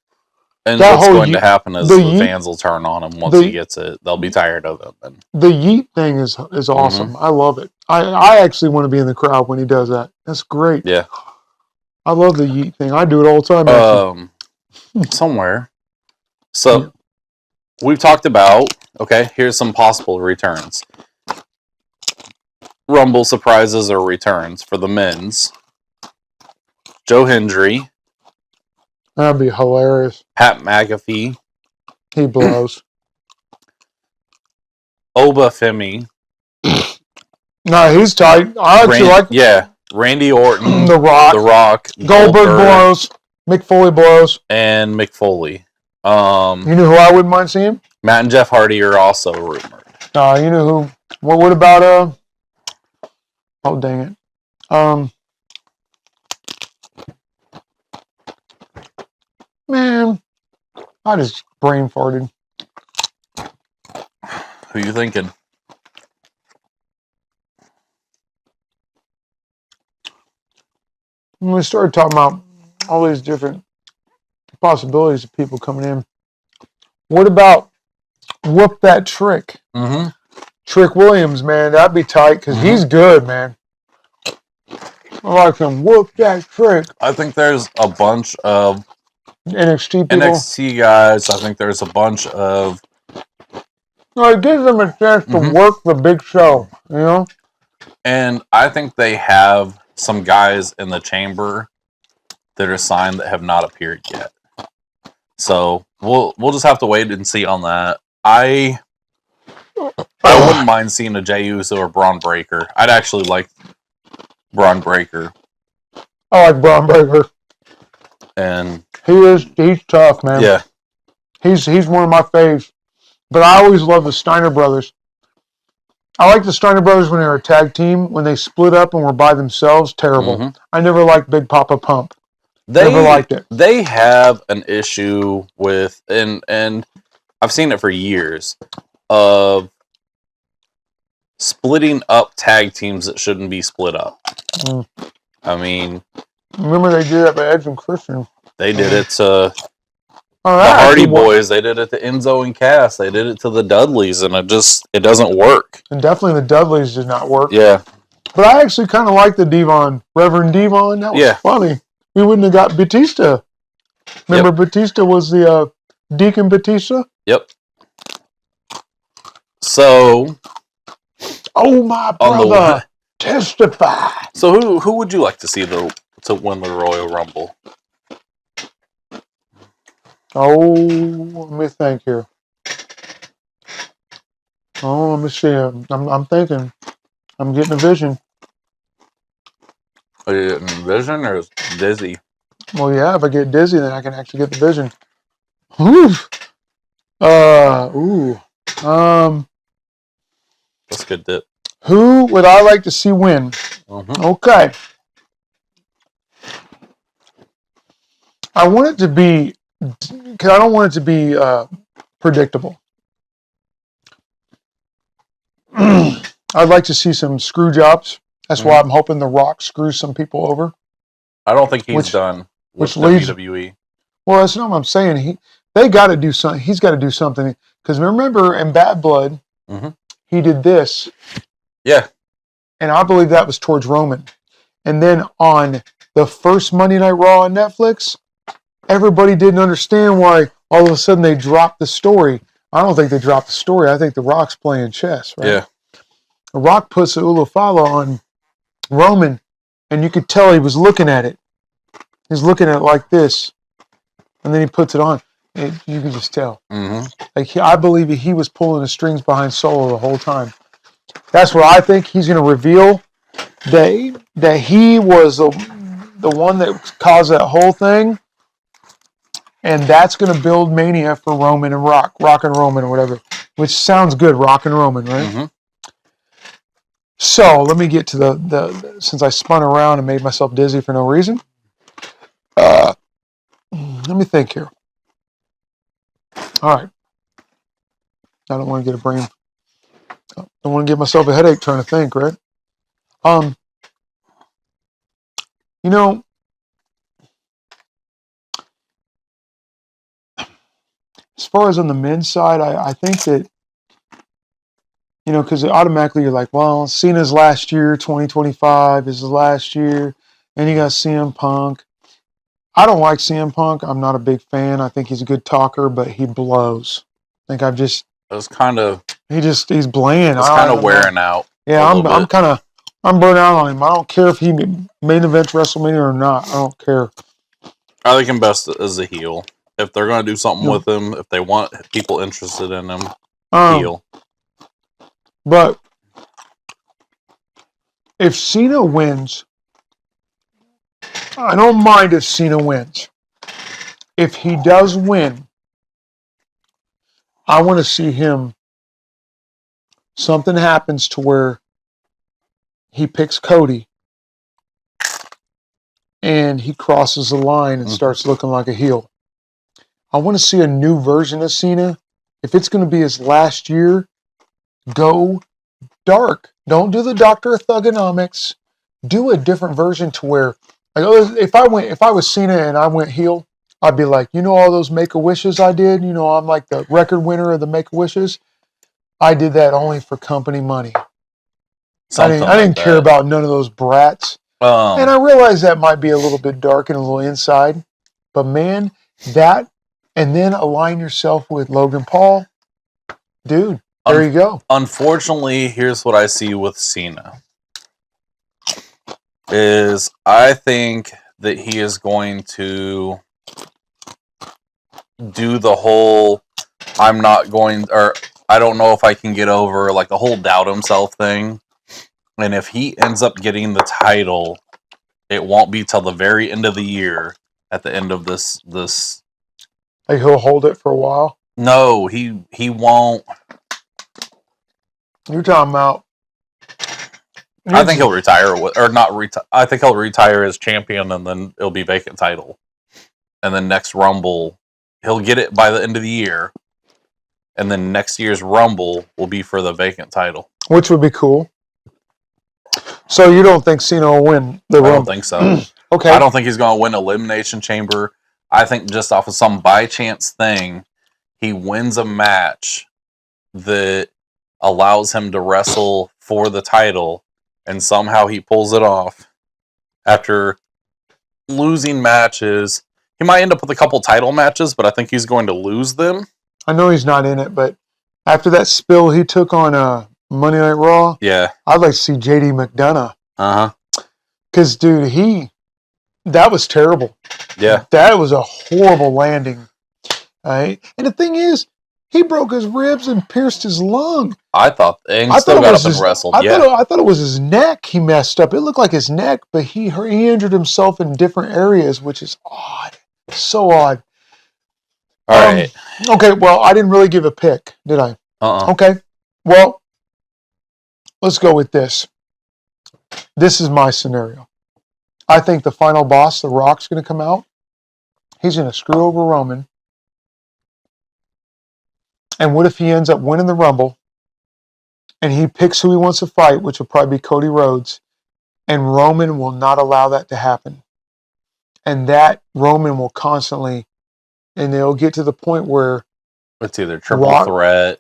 And what's going to happen is the fans will turn on him once he gets it. They'll be tired of him. And the yeet thing is awesome. Mm-hmm. I love it. I actually want to be in the crowd when he does that. That's great. Yeah. I love the yeet thing. I do it all the time. Somewhere. So we've talked about, okay, here's some possible returns. Rumble surprises or returns for the men's. Joe Hendry. That'd be hilarious. Pat McAfee. He blows. Oba Femi. No, he's tight. I actually like. Yeah, Randy Orton. The Rock. Goldberg blows. Mick Foley blows. And Mick Foley. You know who I wouldn't mind seeing? Matt and Jeff Hardy are also rumored. You know who? What about Oh dang it! Man, I just brain farted. Who you thinking? When we started talking about all these different possibilities of people coming in, what about Whoop That Trick? Mm-hmm. Trick Williams, man, that'd be tight because he's good, man. I like him. Whoop That Trick. I think there's a bunch of NXT people. NXT guys. I think there's a bunch of. It gives them a chance to work the big show, you know? And I think they have some guys in the chamber that are signed that have not appeared yet. So we'll just have to wait and see on that. I wouldn't mind seeing a Jey Uso or Braun Breaker. I'd actually like Braun Breaker. I like Braun Breaker. And he's tough, man. Yeah. He's one of my faves. But I always love the Steiner brothers. I like the Steiner brothers when they were a tag team. When they split up and were by themselves, terrible. Mm-hmm. I never liked Big Papa Pump. Never liked it. They have an issue with, and I've seen it for years, of splitting up tag teams that shouldn't be split up. I mean, Remember they did that by Edge and Christian. they did it to Oh, the that Hardy actually worked. Boys. They did it to Enzo and Cass. They did it to the Dudleys, and it doesn't work. And definitely the Dudleys did not work. Yeah. But I actually kind of like the Devon, Reverend Devon. That was funny. We wouldn't have got Batista. Remember Batista was the Deacon Batista? Yep. So. Oh, my brother. Testify. So who would you like to see to win the Royal Rumble? Oh, let me think here. Oh, let me see. I'm thinking. I'm getting a vision. Are you getting vision or dizzy? Well, yeah, if I get dizzy, then I can actually get the vision. Oof. That's a good dip. Who would I like to see win? Okay. I want it to be, because I don't want it to be predictable. I'd like to see some screw jobs. That's why I'm hoping The Rock screws some people over. I don't think he's done with WWE. Well, that's not what I'm saying. They got to do something. He's got to do something. Because remember, in Bad Blood, he did this. Yeah. And I believe that was towards Roman. And then on the first Monday Night Raw on Netflix, everybody didn't understand why all of a sudden they dropped the story. I don't think they dropped the story. I think The Rock's playing chess, right? Yeah. The Rock puts the Ulufala on Roman, and you could tell he was looking at it. He's looking at it like this, and then he puts it on. And you can just tell. Like I believe he was pulling the strings behind Solo the whole time. That's what I think. He's going to reveal that he was the one that caused that whole thing, and that's going to build mania for Roman and Rock and Roman or whatever, which sounds good, Rock and Roman, right? So let me get to the since I spun around and made myself dizzy for no reason. Let me think here. All right. I don't want to get a brain. I don't want to give myself a headache trying to think, right? You know, as far as on the men's side, I think that, you know, because automatically you're like, well, Cena's last year, 2025 is his last year, and you got CM Punk. I don't like CM Punk. I'm not a big fan. I think he's a good talker, but he blows. I think I've just... It's kind of... He's bland. It's kind of wearing out. Yeah, I'm burnt out on him. I don't care if he main events WrestleMania or not. I don't care. I like him best as a heel. If they're going to do something with him, if they want people interested in him, heel. But if Cena wins, I don't mind if Cena wins. If he does win, I want to see him. Something happens to where he picks Cody and he crosses the line and starts looking like a heel. I want to see a new version of Cena. If it's going to be his last year, go dark. Don't do the Doctor of Thugonomics. Do a different version to where, like, if I was Cena and I went heel, I'd be like, you know, all those Make-A-Wishes I did. You know, I'm like the record winner of the Make-A-Wishes. I did that only for company money. I didn't care about none of those brats. And I realize that might be a little bit dark and a little inside, but man, that, and then align yourself with Logan Paul, dude. There you go. Unfortunately, here's what I see with Cena. Is I think that he is going to do the whole I'm not going, or I don't know if I can get over, like the whole doubt himself thing. And if he ends up getting the title, it won't be till the very end of the year at the end of this. Like he'll hold it for a while? No, he won't. You're talking about... I think he'll retire, or not retire. I think he'll retire as champion, and then it'll be vacant title. And then next Rumble, he'll get it by the end of the year. And then next year's Rumble will be for the vacant title. Which would be cool. So you don't think Cena will win the I Rumble? don't think so. Okay. I don't think he's going to win Elimination Chamber. I think just off of some by chance thing, he wins a match that allows him to wrestle for the title, and somehow he pulls it off after losing matches. He might end up with a couple title matches, but I think he's going to lose them. I know he's not in it, but after that spill he took on Monday Night Raw, Yeah. I'd like to see JD McDonough. Uh-huh. Because, dude, that was terrible. Yeah. That was a horrible landing. Right? And the thing is, he broke his ribs and pierced his lung. I thought, and I still thought it got was up and his- wrestled. I Yeah. thought it was his neck he messed up. It looked like his neck, but he injured himself in different areas, which is odd. So odd. All right. Okay, well, I didn't really give a pick, did I? Okay. Well, let's go with this. This is my scenario. I think the final boss, The Rock's going to come out. He's going to screw over Roman. And what if he ends up winning the Rumble and he picks who he wants to fight, which will probably be Cody Rhodes, and Roman will not allow that to happen. And that Roman will constantly, and they'll get to the point where It's either triple Rock- threat,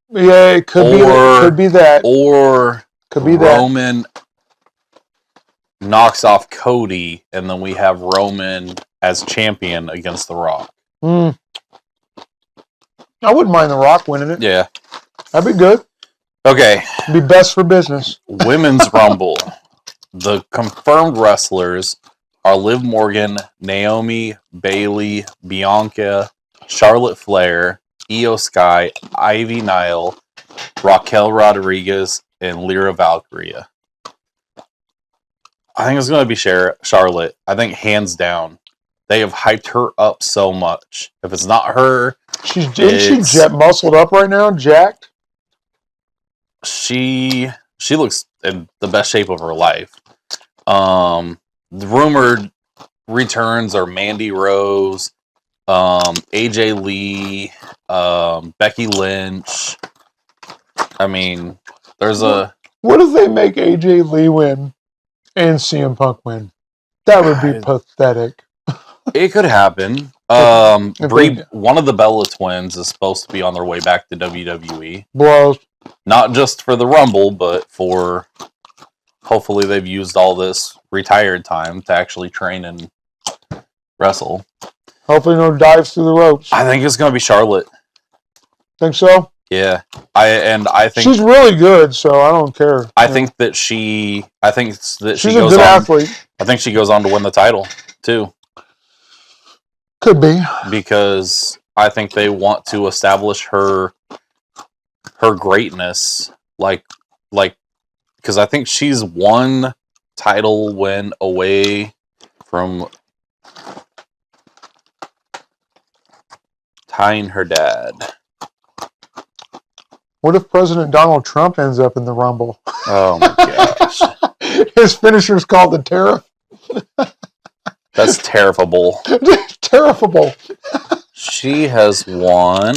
yeah, it could be that. or Could be that. Roman knocks off Cody, and then we have Roman as champion against The Rock. I wouldn't mind The Rock winning it. Yeah. That'd be good. Okay. Be best for business. Women's Rumble. The confirmed wrestlers are Liv Morgan, Naomi, Bailey, Bianca, Charlotte Flair, Io Sky, Ivy Nile, Raquel Rodriguez, and Lyra Valkyria. I think it's going to be Charlotte. I think hands down. They have hyped her up so much. If it's not her, She jet muscled up right now, jacked. she looks in the best shape of her life. The rumored returns are Mandy Rose, AJ Lee, Becky Lynch. I mean, What if they make AJ Lee win and CM Punk win? That would be pathetic. It could happen. One of the Bella twins is supposed to be on their way back to WWE. Blows. Not just for the Rumble, but for hopefully they've used all this retired time to actually train and wrestle. Hopefully no dives through the ropes. I think it's going to be Charlotte. Think so? Yeah. I think she's really good, so I don't care. I think that she's a good athlete. I think she goes on to win the title too. Could be. Because I think they want to establish her greatness, like because I think she's one title win away from tying her dad. What if President Donald Trump ends up in the Rumble? Oh my gosh. His finisher's called the Tariff. That's terrible. Terrible. She has won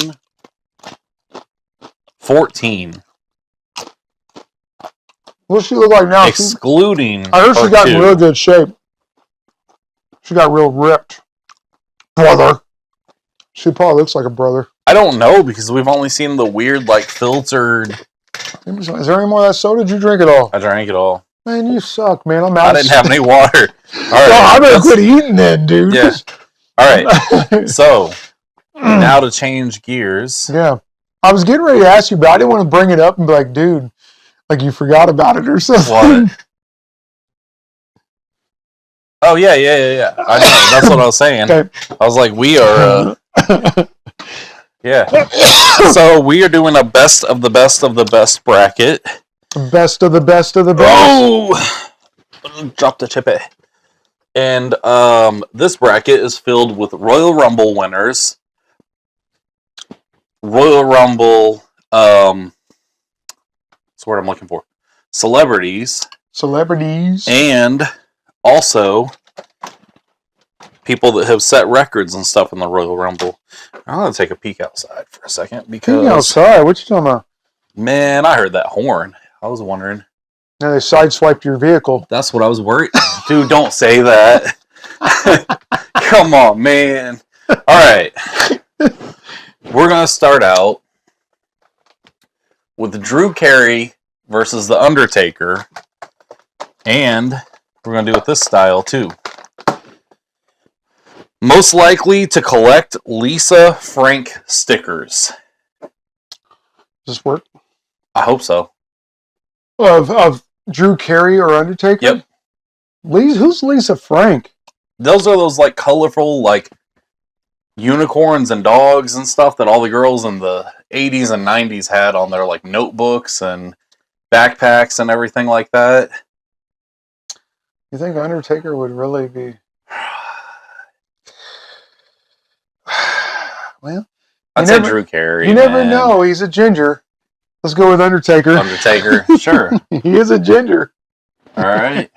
14. What's she look like now? Excluding I heard she got in two. real good shape. She got real ripped. Brother. She probably looks like a brother. I don't know because we've only seen the weird, filtered. Is there any more of that soda? Did you drink it all? I drank it all. Man, you suck, man. I'm out. I didn't have any water. All right, I better quit eating then, dude. Yeah. All right. So now to change gears. Yeah. I was getting ready to ask you, but I didn't want to bring it up and be like, dude, like you forgot about it or something. What? Oh yeah. I know. That's what I was saying. Okay. I was like, we are. Yeah. So we are doing a best of the best of the best bracket. Best of the best of the best. Oh! Drop the chip it. And this bracket is filled with Royal Rumble winners. Royal Rumble, what's the word I'm looking for? Celebrities. And also people that have set records and stuff in the Royal Rumble. I'm going to take a peek outside for a second because... Peek outside? What you talking about? Man, I heard that horn. I was wondering. Now they sideswiped your vehicle. That's what I was worried. Dude, don't say that. Come on, man. All right. We're going to start out with Drew Carey versus The Undertaker. And we're going to do it this style, too. Most likely to collect Lisa Frank stickers. Does this work? I hope so. Of Drew Carey or Undertaker? Yep. Who's Lisa Frank? Those are those like colorful like unicorns and dogs and stuff that all the girls in the 80s and 90s had on their like notebooks and backpacks and everything like that. You think Undertaker would really be... Well, I'd say Drew Carey. You never know. He's a ginger. Let's go with Undertaker. Undertaker, sure. He is a ginger. All right.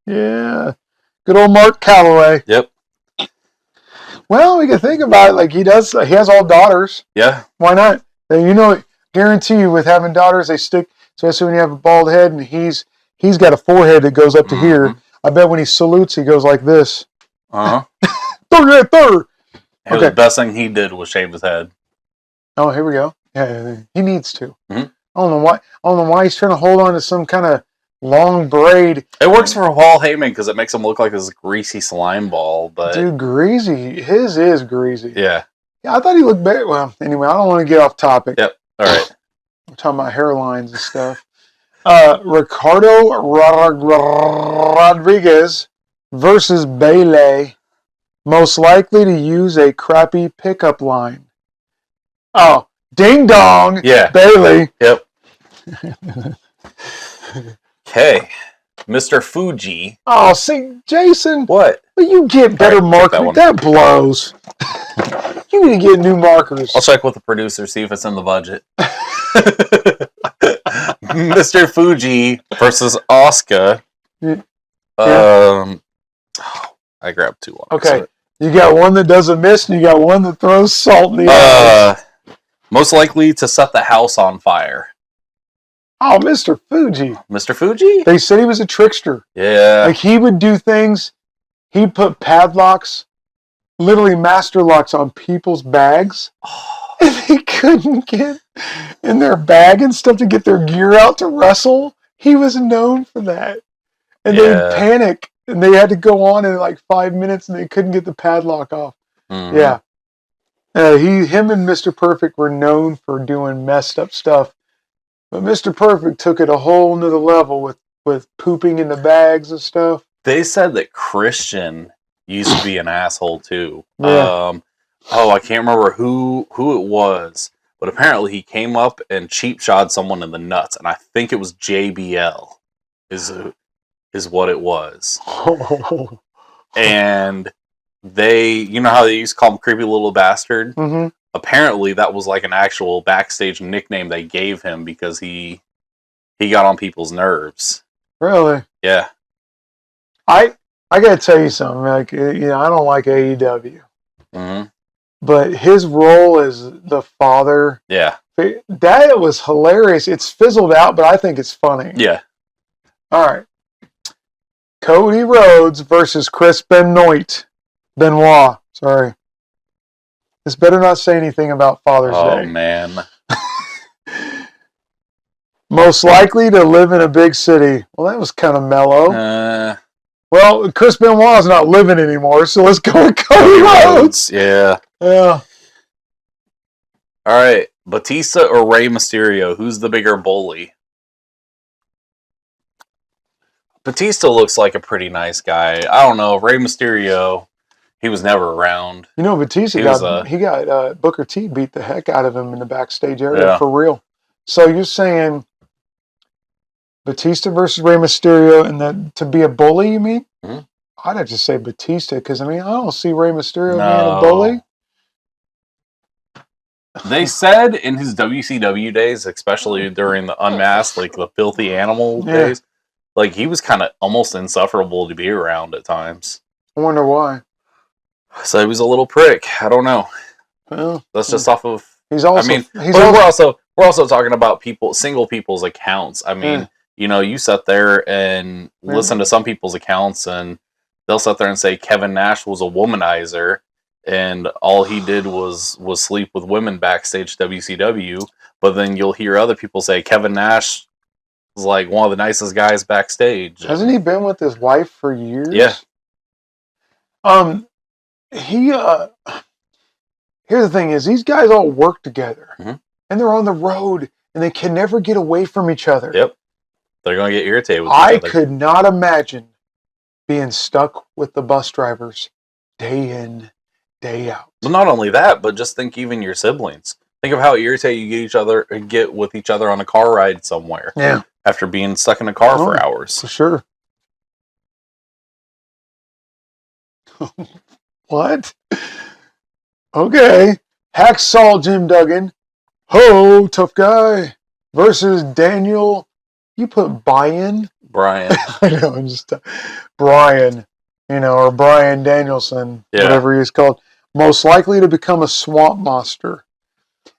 Yeah. Good old Mark Calloway. Yep. Well, we can think about it like he does. He has all daughters. Yeah. Why not? You know, guarantee you with having daughters, they stick, especially when you have a bald head and he's got a forehead that goes up to here. I bet when he salutes, he goes like this. Uh-huh. Third. Okay. The best thing he did was shave his head. Oh, here we go. Yeah, he needs to. Mm-hmm. I don't know why he's trying to hold on to some kind of long braid. It works for Paul Heyman because it makes him look like this greasy slime ball. But dude, greasy. His is greasy. Yeah. Yeah, I thought he looked better. Well, anyway, I don't want to get off topic. Yep. All right. We're talking about hairlines and stuff. Ricardo Rodriguez versus Bayley. Most likely to use a crappy pickup line. Oh, ding dong. Yeah. Bayley. Yep. Okay. Mr. Fuji. Oh, see, Jason. What? Well, you get better markers. That blows. You need to get new markers. I'll check with the producer, see if it's in the budget. Mr. Fuji versus Asuka. Yeah. I grabbed two. Okay. You got one that doesn't miss, and you got one that throws salt in the eyes. Most likely to set the house on fire. Oh, Mr. Fuji. Mr. Fuji? They said he was a trickster. Yeah. Like, he would do things. He'd put padlocks, literally master locks on people's bags. And they couldn't get in their bag and stuff to get their gear out to wrestle. He was known for that. And they'd panic. And they had to go on in like 5 minutes and they couldn't get the padlock off. Mm-hmm. Yeah. Him and Mr. Perfect were known for doing messed up stuff. But Mr. Perfect took it a whole nother level with pooping in the bags and stuff. They said that Christian used to be an asshole too. Yeah. I can't remember who it was, but apparently he came up and cheap shot someone in the nuts, and I think it was JBL is what it was. And they, you know how they used to call him creepy little bastard? Mm-hmm. Apparently that was like an actual backstage nickname they gave him because he got on people's nerves. Really? Yeah. I gotta tell you something. Like, you know, I don't like AEW. Mm-hmm. But his role as the father, that was hilarious. It's fizzled out, but I think it's funny. Yeah. All right. Cody Rhodes versus Chris Benoit. Sorry. This better not say anything about Father's Day. Oh, man. Most likely to live in a big city. Well, that was kind of mellow. Well, Chris Benoit's not living anymore, so let's go with Cody Rhodes. Yeah. Yeah. All right. Batista or Rey Mysterio? Who's the bigger bully? Batista looks like a pretty nice guy. I don't know. Rey Mysterio, he was never around. You know, Batista got Booker T beat the heck out of him in the backstage area for real. So you're saying Batista versus Rey Mysterio, and that to be a bully, you mean? Mm-hmm. I'd have to say Batista, because, I mean, I don't see Rey Mysterio being a bully. They said in his WCW days, especially during the Unmasked, like the Filthy Animal days, like he was kind of almost insufferable to be around at times. I wonder why. So he was a little prick. I don't know. Well, that's just off of. He's also. I mean, we're also talking about single people's accounts. I mean, you sit there and listen to some people's accounts, and they'll sit there and say Kevin Nash was a womanizer, and all he did was sleep with women backstage WCW. But then you'll hear other people say Kevin Nash was like one of the nicest guys backstage. Hasn't he been with his wife for years? Yeah. He here's the thing is these guys all work together, Mhm. and they're on the road, and they can never get away from each other. Yep. They're going to get irritated with each I other. could not imagine being stuck with the bus drivers day in, day out. Well, not only that, but just think even your siblings. Think of how irritated you get with each other on a car ride somewhere. Yeah. After being stuck in a car for Oh, hours. For sure. What? Okay. Hacksaw Jim Duggan. Ho, tough guy. Versus Daniel. You put Brian? Brian. I know, I'm just Brian, or Brian Danielson, Yeah. whatever he's called. Most likely to become a swamp monster.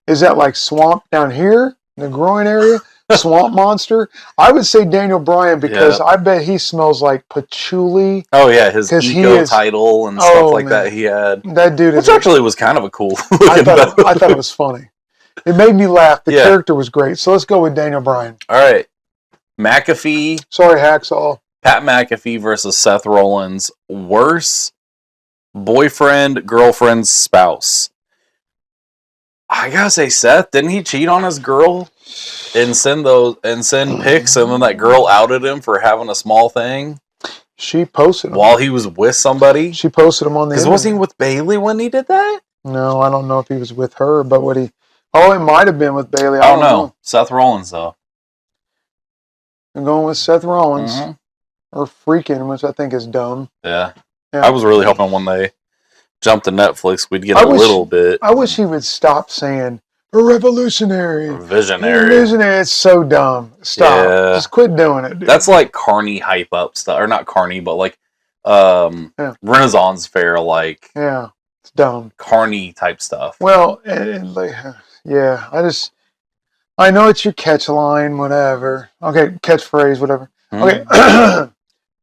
Is that like swamp down here in the groin area? Swamp monster? I would say Daniel Bryan because I bet he smells like patchouli. Oh yeah, his 'Cause he eco is- title and Oh, stuff like man. that he had. That dude is. Which actually was kind of a cool I looking thought it was funny. It made me laugh. The Yeah. character was great. So let's go with Daniel Bryan. All right. McAfee, Sorry, Hacksaw. Pat McAfee versus Seth Rollins. Worse boyfriend, girlfriend, spouse. I gotta say, Seth, didn't he cheat on his girl and send pics, and then that girl outed him for having a small thing She posted him. while he was with somebody? She posted him on the Because internet. wasn't he with Bailey when he did that? No, I don't know if he was with her, but what he... Oh, it might have been with Bailey. I don't know. Seth Rollins, though. I'm going with Seth Rollins. Mhm. Or Freaking, which I think is dumb. Yeah. Yeah. I was really hoping when they jumped to Netflix, we'd get I a wish- little bit I wish he would stop saying, a revolutionary. visionary. Revolutionary. It's so dumb. Stop. Yeah. Just quit doing it, dude. That's like Carney hype up stuff. Or not Carney, but like Yeah. Renaissance Fair, like Yeah. It's dumb. Carney type stuff. Well, and like, yeah, I know it's your catch line, whatever. Okay, catchphrase, whatever. Mhm. Okay,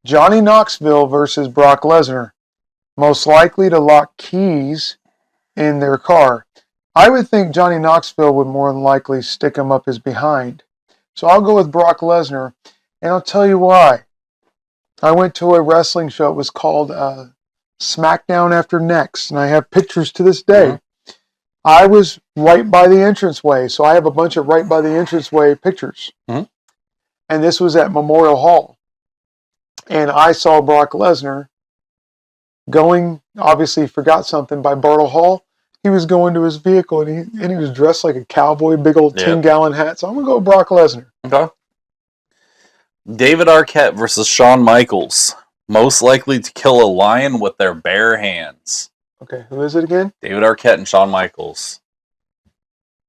Johnny Knoxville versus Brock Lesnar. Most likely to lock keys in their car. I would think Johnny Knoxville would more than likely stick him up his behind. So I'll go with Brock Lesnar, and I'll tell you why. I went to a wrestling show. It was called SmackDown After Next, and I have pictures to this day. Mhm. I was right by the entranceway, so I have a bunch of right by the entranceway pictures. Mhm. And this was at Memorial Hall. And I saw Brock Lesnar going, obviously he forgot something by Bartle Hall. He was going to his vehicle, and he was dressed like a cowboy, big old 10-gallon hat. So I'm going to go with Brock Lesnar. Okay. David Arquette versus Shawn Michaels. Most likely to kill a lion with their bare hands. Okay, who is it again? David Arquette and Shawn Michaels.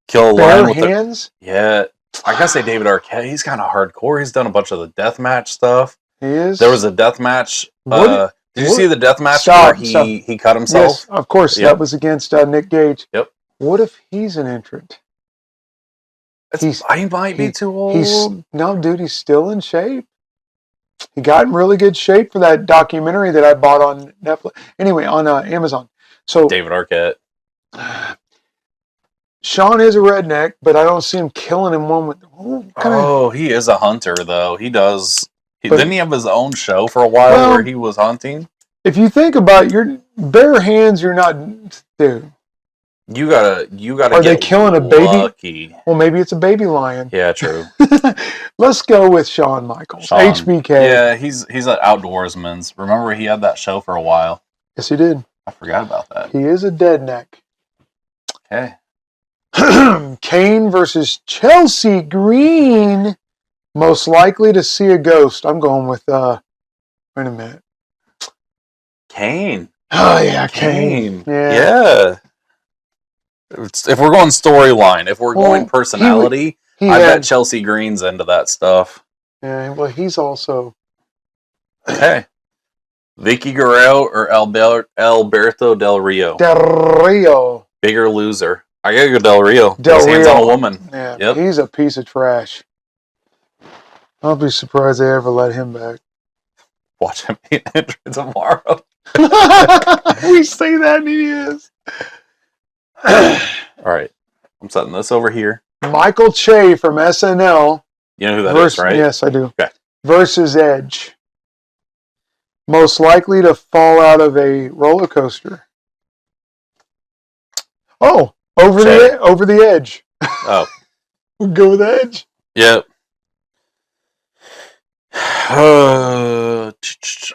Kill a Bare lion with hands? Yeah. I gotta say David Arquette, he's kind of hardcore. He's done a bunch of the deathmatch stuff. He is? There was a deathmatch. What- Did you what- see the deathmatch Stop, where stop. he cut himself? Yes, of course. Yep. That was against Nick Gage. Yep. What if he's an entrant? He might be too old. No, dude, he's still in shape. He got in really good shape for that documentary that I bought on Netflix. Anyway, on Amazon. So David Arquette. Sean is a redneck, but I don't see him killing him one with. Oh, he is a hunter though. He does. But- Didn't he have his own show for a while Well- where he was hunting? If you think about it, your bare hands, you're not, dude. You gotta. Are they get killing a baby? lucky. Well, maybe it's a baby lion. Yeah, true. Let's go with Shawn Michaels, Shawn. HBK. Yeah, he's an outdoorsman. Remember, he had that show for a while. Yes, he did. I forgot about that. He is a dead neck. Okay. Kane versus Chelsea Green. Most likely to see a ghost. I'm going with, wait a minute. Kane. Oh, yeah, Kane. Yeah. If we're going storyline, if we're Well, going personality, He I had, bet Chelsea Green's into that stuff. yeah, well, he's also, Okay. Vicky Guerrero or Alberto Del Rio? Del Rio. Bigger loser. I gotta go Del Rio. Del His hands Rio. on a woman. Yeah, Yep. he's a piece of trash. I'll be surprised they ever let him back. Watch him enter tomorrow. We say that and he is. All right. I'm setting this over here. Michael Che from SNL. You know who that is, right? Yes, I do. Okay. Versus Edge. Most likely to fall out of a roller coaster. Oh, over the edge. Oh. Go with Edge. Yep.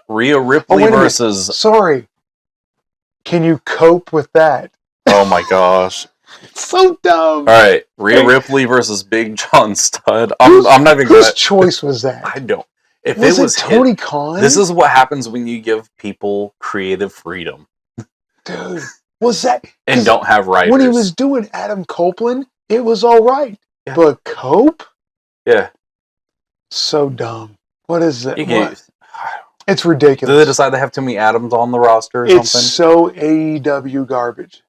Rhea Ripley versus. Sorry. Can you cope with that? Oh my gosh. So dumb. All right. Rhea Ripley versus Big John Studd. I'm not even Whose choice was that? I don't. If was it was Tony Khan? This is what happens when you give people creative freedom. Dude, was that. And don't have writers. When he was doing Adam Copeland, it was all right. Yeah. But Cope? Yeah. So dumb. What is it? What? It's ridiculous. Did they decide to have too many Adams on the roster or it's something? It's so AEW garbage.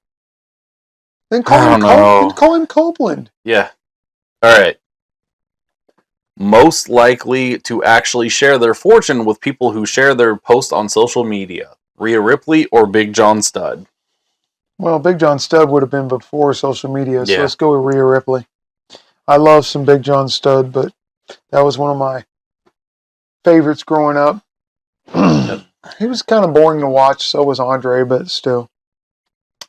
Then call him Copeland. Yeah. All right. Most likely to actually share their fortune with people who share their post on social media. Rhea Ripley or Big John Studd? Well, Big John Studd would have been before social media, so let's go with Rhea Ripley. I love some Big John Studd, but that was one of my favorites growing up. He was kind of boring to watch, so was Andre, but still.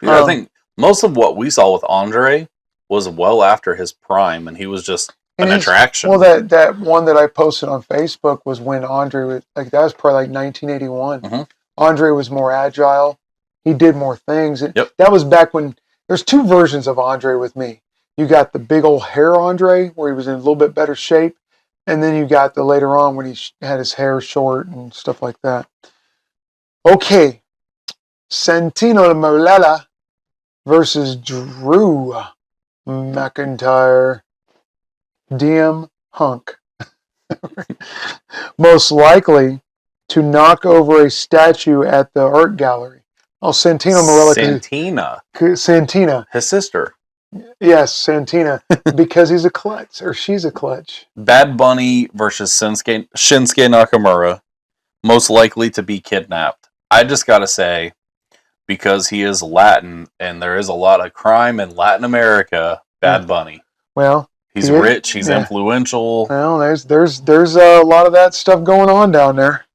Yeah, I think most of what we saw with Andre was well after his prime, and he was just an attraction. Well, that one that I posted on Facebook was when Andre was, that was probably like 1981. Mm-hmm. Andre was more agile. He did more things. Yep. That was back when there's two versions of Andre with me. You got the big old hair Andre, where he was in a little bit better shape. And then you got the later on when he had his hair short and stuff like that. Okay. Santino Marella versus Drew McIntyre. DM Hunk. Most likely to knock over a statue at the art gallery. Oh, Santino Marella. Santina. His sister. Yes, Santina. Because he's a klutz, or she's a klutz. Bad Bunny versus Shinsuke Nakamura. Most likely to be kidnapped. I just gotta say, because he is Latin, and there is a lot of crime in Latin America, Bad Bunny. Well, he's rich, he's influential. Well, there's a lot of that stuff going on down there.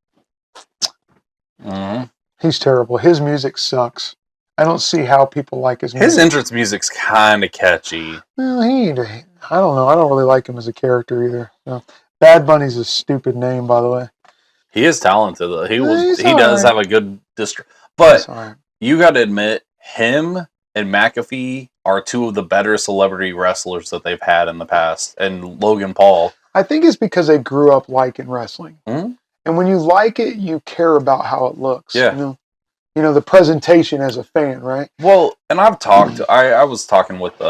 Mm-hmm. He's terrible. His music sucks. I don't see how people like his music. His entrance music's kind of catchy. Well, I don't know. I don't really like him as a character either. So, Bad Bunny's a stupid name, by the way. He is talented, though. He does have a good But you got to admit, him and McAfee are two of the better celebrity wrestlers that they've had in the past. And Logan Paul. I think it's because they grew up liking wrestling. Mm-hmm. And when you like it, you care about how it looks. Yeah. You know, the presentation as a fan, right? Well, and I've talked, I was talking with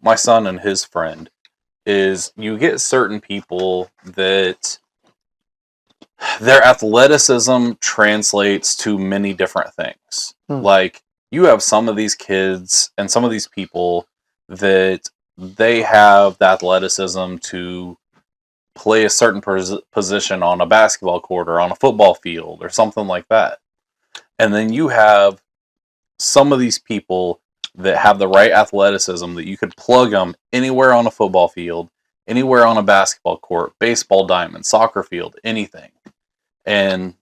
my son and his friend, is you get certain people that their athleticism translates to many different things. Like, you have some of these kids and some of these people that they have the athleticism to play a certain position on a basketball court or on a football field or something like that. And then you have some of these people that have the right athleticism that you could plug them anywhere on a football field, anywhere on a basketball court, baseball diamond, soccer field, anything. And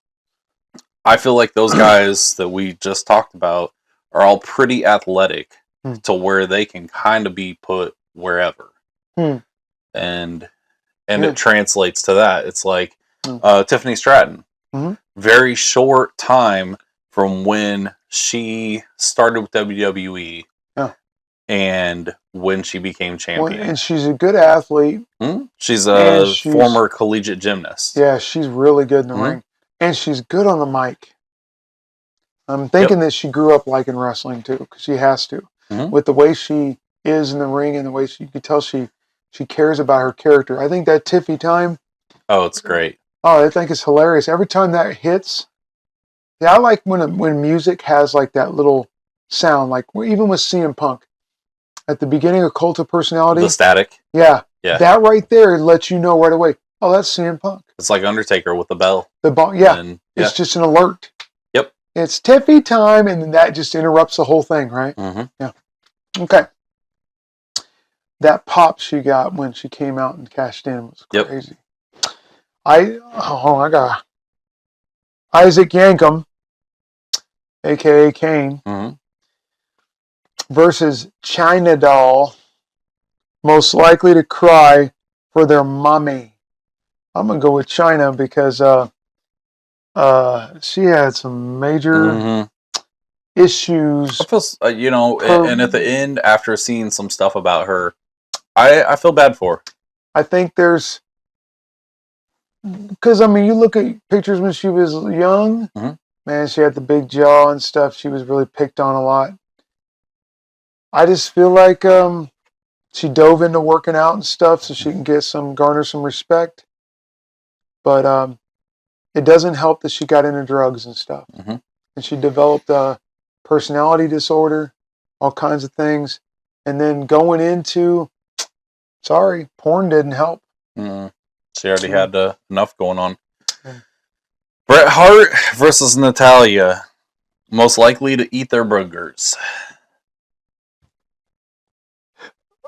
I feel like those guys that we just talked about are all pretty athletic to where they can kind of be put wherever. And it translates to that. It's like Tiffany Stratton. Mm-hmm. Very short time from when she started with WWE and when she became champion. Well, and she's a good athlete. She's a former collegiate gymnast. Yeah, she's really good in the ring. And she's good on the mic. I'm thinking that she grew up liking wrestling too, because she has to. With the way she is in the ring and the way you can tell she cares about her character. I think that Tiffy time. Oh, it's great. Oh, I think it's hilarious. Every time that hits. Yeah, I like when music has like that little sound, like even with CM Punk. At the beginning of Cult of Personality. The static. Yeah. That right there lets you know right away. Oh, that's CM Punk. It's like Undertaker with the bell. The ball, yeah. And, It's just an alert. Yep. It's Tiffy time, and then that just interrupts the whole thing, right? Mm-hmm. Yeah. Okay. That pop she got when she came out and cashed in was crazy. I got Isaac Yankem, aka Kane, versus China Doll, most likely to cry for their mommy. I'm gonna go with China because she had some major issues. I feel, and at the end, after seeing some stuff about her, I feel bad for her. I think there's, because you look at pictures when she was young, man, she had the big jaw and stuff. She was really picked on a lot. I just feel like she dove into working out and stuff so she can garner some respect. But it doesn't help that she got into drugs and stuff. And she developed a personality disorder, all kinds of things. And then going into, porn didn't help. She already had enough going on. Bret Hart versus Natalia, most likely to eat their burgers.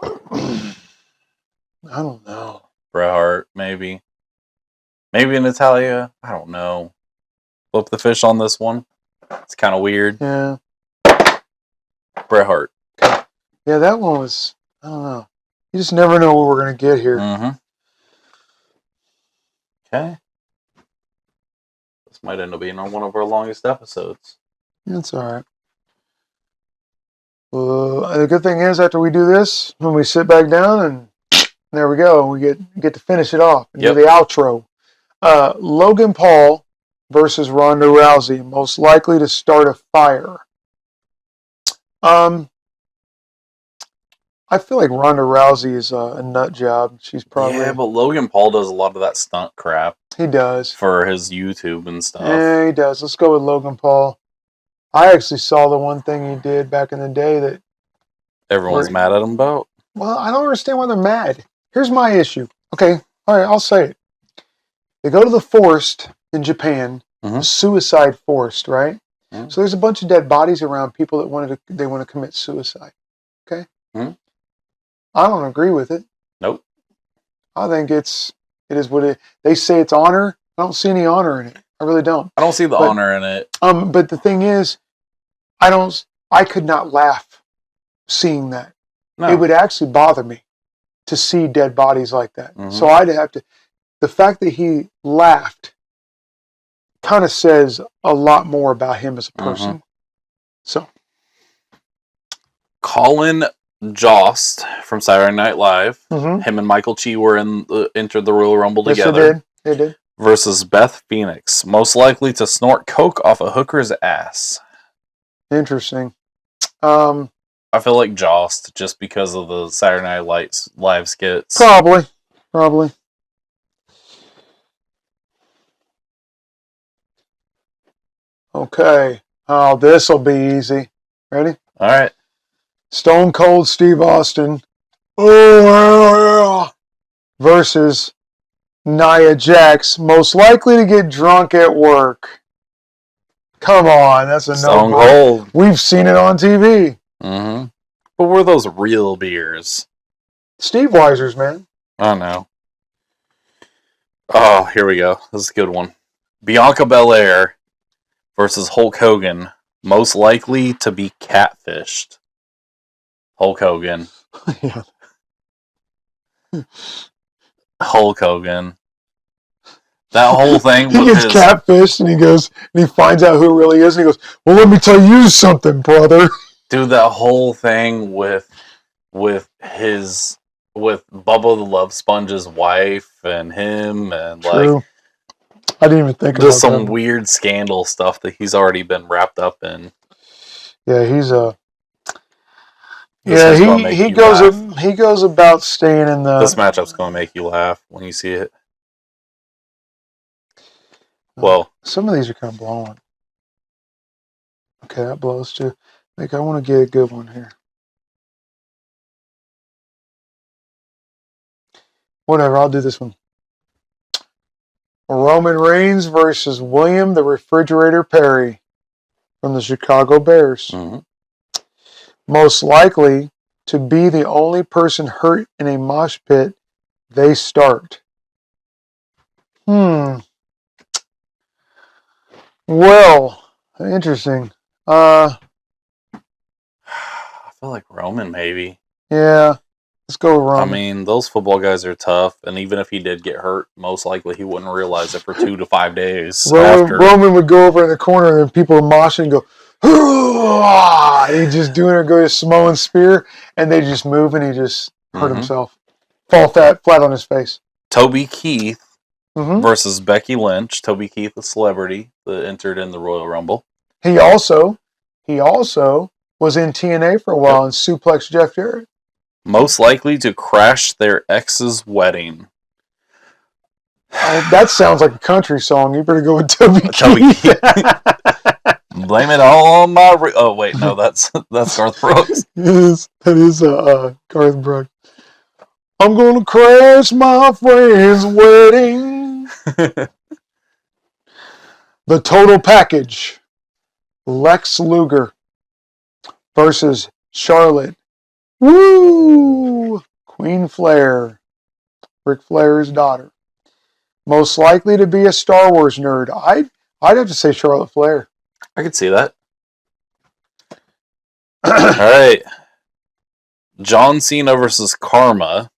I don't know. Bret Hart, maybe. Maybe Natalia. I don't know. Flip the fish on this one. It's kind of weird. Yeah. Bret Hart. Yeah, that one was, I don't know. You just never know what we're going to get here. Okay. This might end up being on one of our longest episodes. That's all right. The good thing is, after we do this, when we sit back down, and there we go, we get to finish it off and do the outro. Logan Paul versus Ronda Rousey, most likely to start a fire. I feel like Ronda Rousey is a nut job. She's probably... Yeah, but Logan Paul does a lot of that stunt crap. He does. For his YouTube and stuff. Yeah, he does. Let's go with Logan Paul. I actually saw the one thing he did back in the day that... Everyone's mad at him about. Well, I don't understand why they're mad. Here's my issue. Okay, all right, I'll say it. They go to the forest in Japan, suicide forest, right? So there's a bunch of dead bodies around, people that want to commit suicide. Okay? I don't agree with it. Nope. I think it is what they say it's honor. I don't see any honor in it. I really don't. I don't see the honor in it. But the thing is, I could not laugh seeing that. No. It would actually bother me to see dead bodies like that. So I'd have to, the fact that he laughed kind of says a lot more about him as a person. So. Colin Jost from Saturday Night Live. Him and Michael Chi were entered the Royal Rumble together. They did. Versus Beth Phoenix, most likely to snort coke off a hooker's ass. Interesting. I feel like Jost, just because of the Saturday Night Live skits. Probably. Okay. Oh, this will be easy. Ready? All right. Stone Cold Steve Austin versus Nia Jax, most likely to get drunk at work. Come on, that's a Stone Cold. We've seen it on TV. But were those real beers? Steve Weiser's, man. I know. Oh, here we go. This is a good one. Bianca Belair versus Hulk Hogan, most likely to be catfished. Hulk Hogan. Yeah. Hulk Hogan. That whole thing. He gets catfished and he finds out who it really is and he goes, well, let me tell you something, brother. Dude, that whole thing with Bubba the Love Sponge's wife and him and True. I didn't even think about just some weird scandal stuff that he's already been wrapped up in. Yeah, he's a... he goes about staying in the... This matchup's going to make you laugh when you see it. Well, some of these are kind of blowing. Okay, that blows too. I want to get a good one here. Whatever, I'll do this one. Roman Reigns versus William the Refrigerator Perry from the Chicago Bears. Mhm. Most likely to be the only person hurt in a mosh pit they start. Well, interesting. I feel like Roman, maybe. Yeah, let's go with Roman. I mean, those football guys are tough, and even if he did get hurt, most likely he wouldn't realize it for 2 to 5 days after. Roman would go over in the corner and people would mosh and go, "Hoo-ah!" And he'd just doing it, go to Samoan spear, and they just move and he just hurt himself. Fall flat on his face. Toby Keith versus Becky Lynch. Toby Keith, a celebrity that entered in the Royal Rumble. He also was in TNA for a while and suplexed Jeff Jarrett. Most likely to crash their ex's wedding. That sounds like a country song. You better go with Toby Keith. Blame it all on my... Oh, wait, no, that's Garth Brooks. Yes, that is Garth Brooks. I'm going to crash my friend's wedding. The total package. Lex Luger versus Charlotte. Woo! Queen Flair. Ric Flair's daughter. Most likely to be a Star Wars nerd. I'd have to say Charlotte Flair. I could see that. All right. John Cena versus Karma.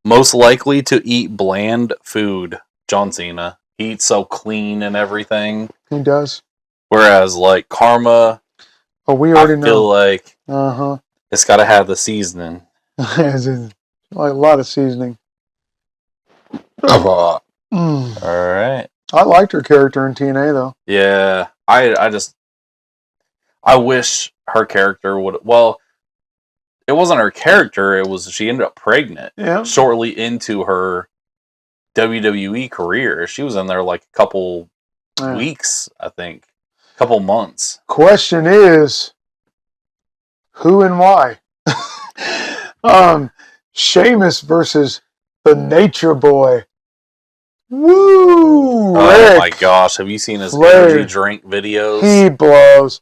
Most likely to eat bland food. John Cena. He eats so clean and everything. He does. Whereas, like, Karma, we already know. I feel like Uh-huh. it's got to have the seasoning. Like a lot of seasoning. All right. I liked her character in TNA, though. Yeah. I wish her character would... Well, it wasn't her character. It was she ended up pregnant shortly into her WWE career. She was in there like a couple weeks, I think. A couple months. Question is, who and why? Sheamus versus the Nature Boy. Woo! Oh my gosh. Have you seen his energy drink videos? He blows.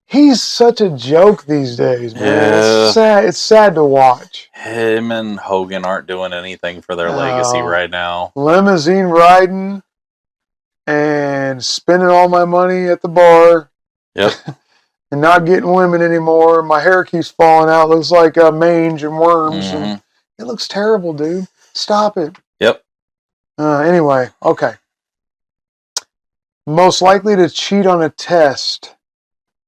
He's such a joke these days, man. Yeah. It's sad to watch. Him and Hogan aren't doing anything for their legacy right now. Limousine riding and spending all my money at the bar. Yep. And not getting women anymore. My hair keeps falling out. Looks like mange and worms. And it looks terrible, dude. Stop it. Yep. Anyway, okay. Most likely to cheat on a test.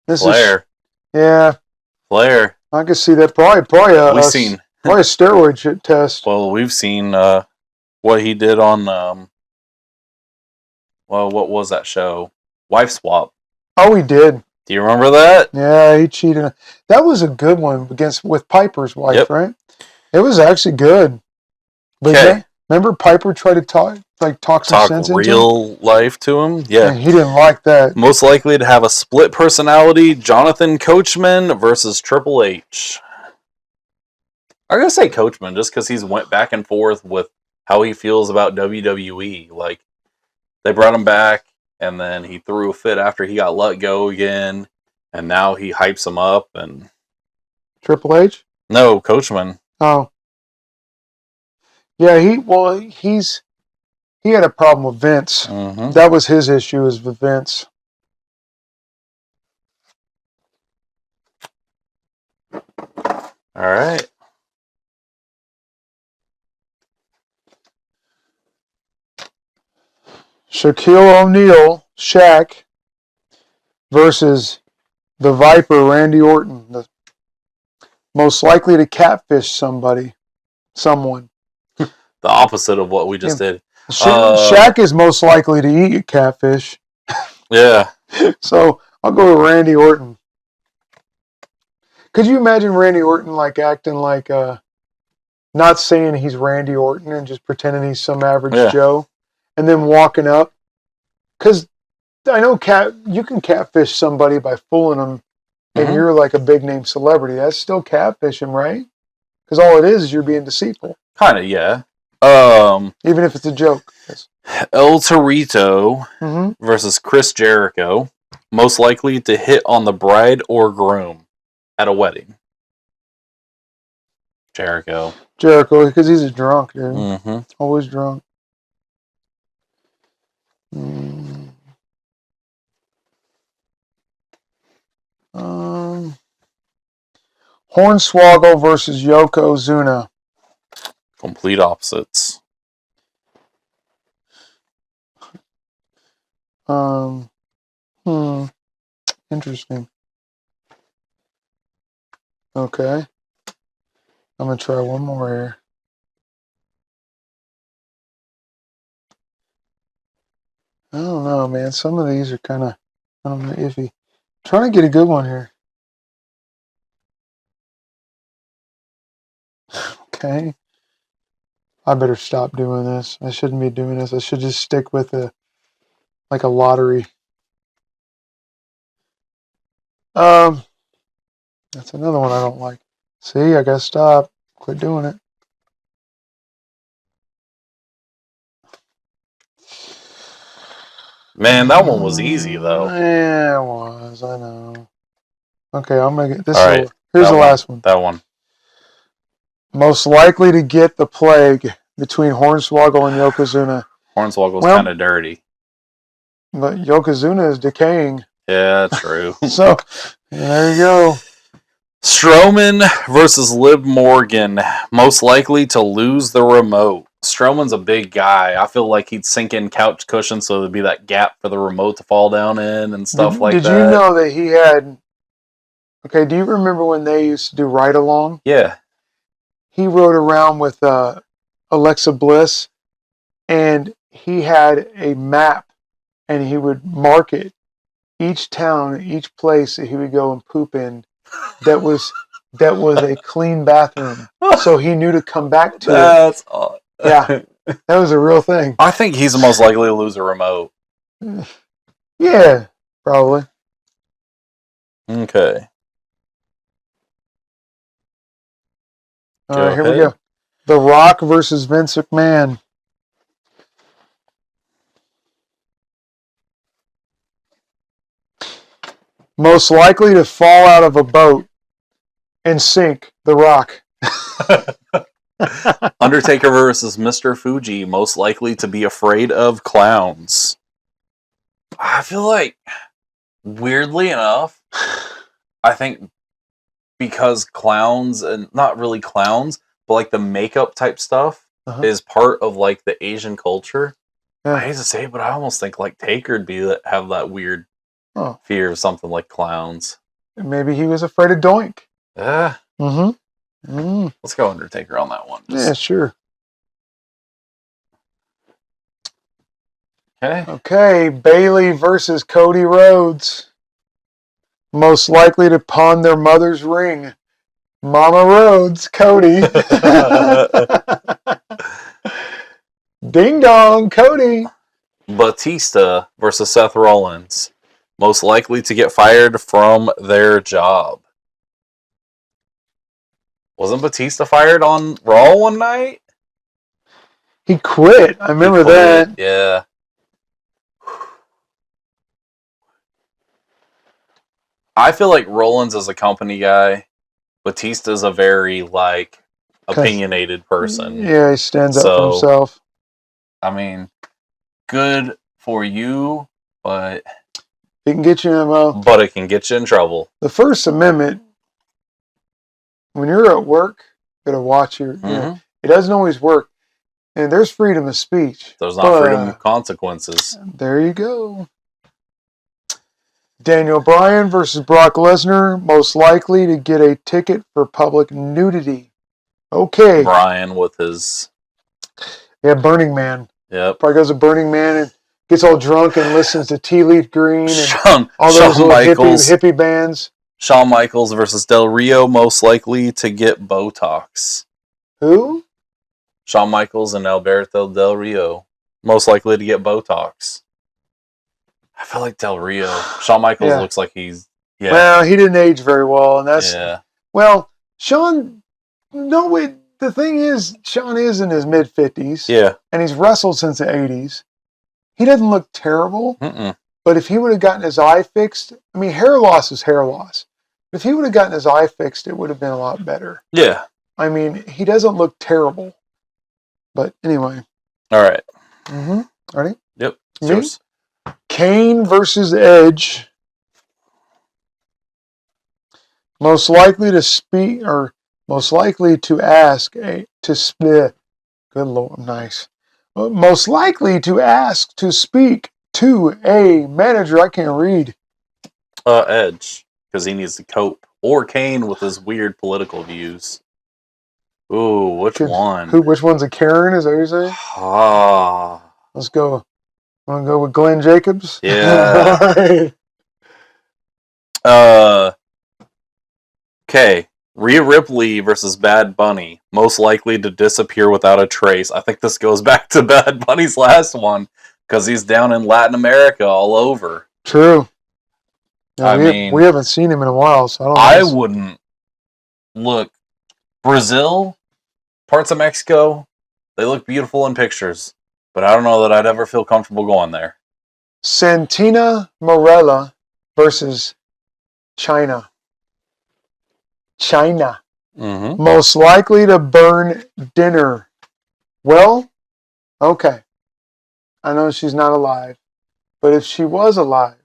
Flair. Flair. I can see that. Probably a steroid test. Well, we've seen what he did on what was that show? Wife Swap. Oh, he did. Do you remember that? Yeah, he cheated. That was a good one with Piper's wife, right? It was actually good. But remember Piper tried to talk some sense into him? Real life to him? Yeah. And he didn't like that. Most likely to have a split personality, Jonathan Coachman versus Triple H. I'm going to say Coachman just because he's went back and forth with how he feels about WWE. Like, they brought him back, and then he threw a fit after he got let go again, and now he hypes him up. And Triple H? No, Coachman. Oh. Yeah, he had a problem with Vince. That was his issue, is with Vince. All right. Shaquille O'Neal, Shaq, versus the Viper, Randy Orton. The most likely to catfish someone. The opposite of what we just did. Shaq is most likely to eat catfish. Yeah. So I'll go with Randy Orton. Could you imagine Randy Orton acting like not saying he's Randy Orton and just pretending he's some average Joe, and then walking up? Because I know you can catfish somebody by fooling them, and you're like a big name celebrity. That's still catfishing, right? Because all it is you're being deceitful. Kind of, yeah. Even if it's a joke. Yes. El Torito Mm-hmm. versus Chris Jericho, most likely to hit on the bride or groom at a wedding. Jericho, because he's a drunk, dude. mm-hmm. Always drunk. Mm. Hornswoggle versus Yokozuna. Complete opposites. Interesting. Okay. I'm going to try one more here. I don't know, man. Some of these are kind of, I don't know, iffy. I'm trying to get a good one here. Okay. I better stop doing this. I shouldn't be doing this. I should just stick with a lottery. That's another one I don't like. See, I gotta stop. Quit doing it. Man, that one was easy though. Yeah, it was. I know. Okay, I'm gonna get this. All right, Here's the last one. That one. Most likely to get the plague between Hornswoggle and Yokozuna. Hornswoggle's kind of dirty. But Yokozuna is decaying. Yeah, true. So, there you go. Strowman versus Liv Morgan, most likely to lose the remote. Strowman's a big guy. I feel like he'd sink in couch cushions so there'd be that gap for the remote to fall down in and stuff like that. Did you know that he had... Okay, do you remember when they used to do ride-along? Yeah. He rode around with Alexa Bliss, and he had a map, and he would mark it. Each town, each place that he would go and poop in, that was a clean bathroom. So he knew to come back to That's it. Odd. Yeah, that was a real thing. I think he's the most likely to lose a remote. Yeah, probably. Okay. All right, here we go. The Rock versus Vince McMahon. Most likely to fall out of a boat and sink. The Rock. Undertaker versus Mr. Fuji, most likely to be afraid of clowns. I feel like, weirdly enough, I think because clowns, and not really clowns, but like the makeup type stuff is part of like the Asian culture. Yeah. I hate to say it, but I almost think like Taker'd have that weird fear of something like clowns. Maybe he was afraid of Doink. Yeah. Mm-hmm. Let's go Undertaker on that one. Yeah, sure. Okay. Bailey versus Cody Rhodes. Most likely to pawn their mother's ring. Mama Rhodes, Cody. Ding dong, Cody. Batista versus Seth Rollins. Most likely to get fired from their job. Wasn't Batista fired on Raw one night? He quit. I remember that. Yeah. I feel like Rollins is a company guy. Batista's a very, opinionated person. Yeah, he stands up for himself. I mean, good for you, but... It can get you in But it can get you in trouble. The First Amendment, when you're at work, you gotta watch your... You know, it doesn't always work. And there's freedom of speech. There's not freedom of consequences. There you go. Daniel Bryan versus Brock Lesnar, most likely to get a ticket for public nudity. Okay. Bryan with his... Yeah, Burning Man. Yep. Probably goes to Burning Man and gets all drunk and listens to Tea Leaf Green and all those Shawn Michaels, hippie bands. Shawn Michaels versus Del Rio, most likely to get Botox. Who? Shawn Michaels and Alberto Del Rio, most likely to get Botox. I feel like Del Rio. Shawn Michaels looks like he's... Yeah. Well, he didn't age very well, and that's... Yeah. Well, Shawn... No, the thing is, Sean is in his mid-50s. Yeah. And he's wrestled since the 80s. He doesn't look terrible. Mm-mm. But if he would have gotten his eye fixed, I mean, hair loss is hair loss. If he would have gotten his eye fixed, it would have been a lot better. Yeah. I mean, he doesn't look terrible. But anyway. All right. Mm-hmm. Ready? Yep. Me? Kane versus Edge. Most likely to speak, or most likely to ask, good Lord, nice. Most likely to ask to speak to a manager. I can't read. Edge, because he needs to cope. Or Kane with his weird political views. Ooh, which one? Which one's a Karen? Is that what you're saying? Ah. Let's go. Want to go with Glenn Jacobs? Yeah. All right. Okay. Rhea Ripley versus Bad Bunny. Most likely to disappear without a trace. I think this goes back to Bad Bunny's last one. Because he's down in Latin America all over. True. Yeah, we haven't seen him in a while, so I don't know. I wouldn't. Look, Brazil, parts of Mexico, they look beautiful in pictures. But I don't know that I'd ever feel comfortable going there. Santina Morella versus China. Mm-hmm. Most likely to burn dinner. Well, okay. I know she's not alive. But if she was alive,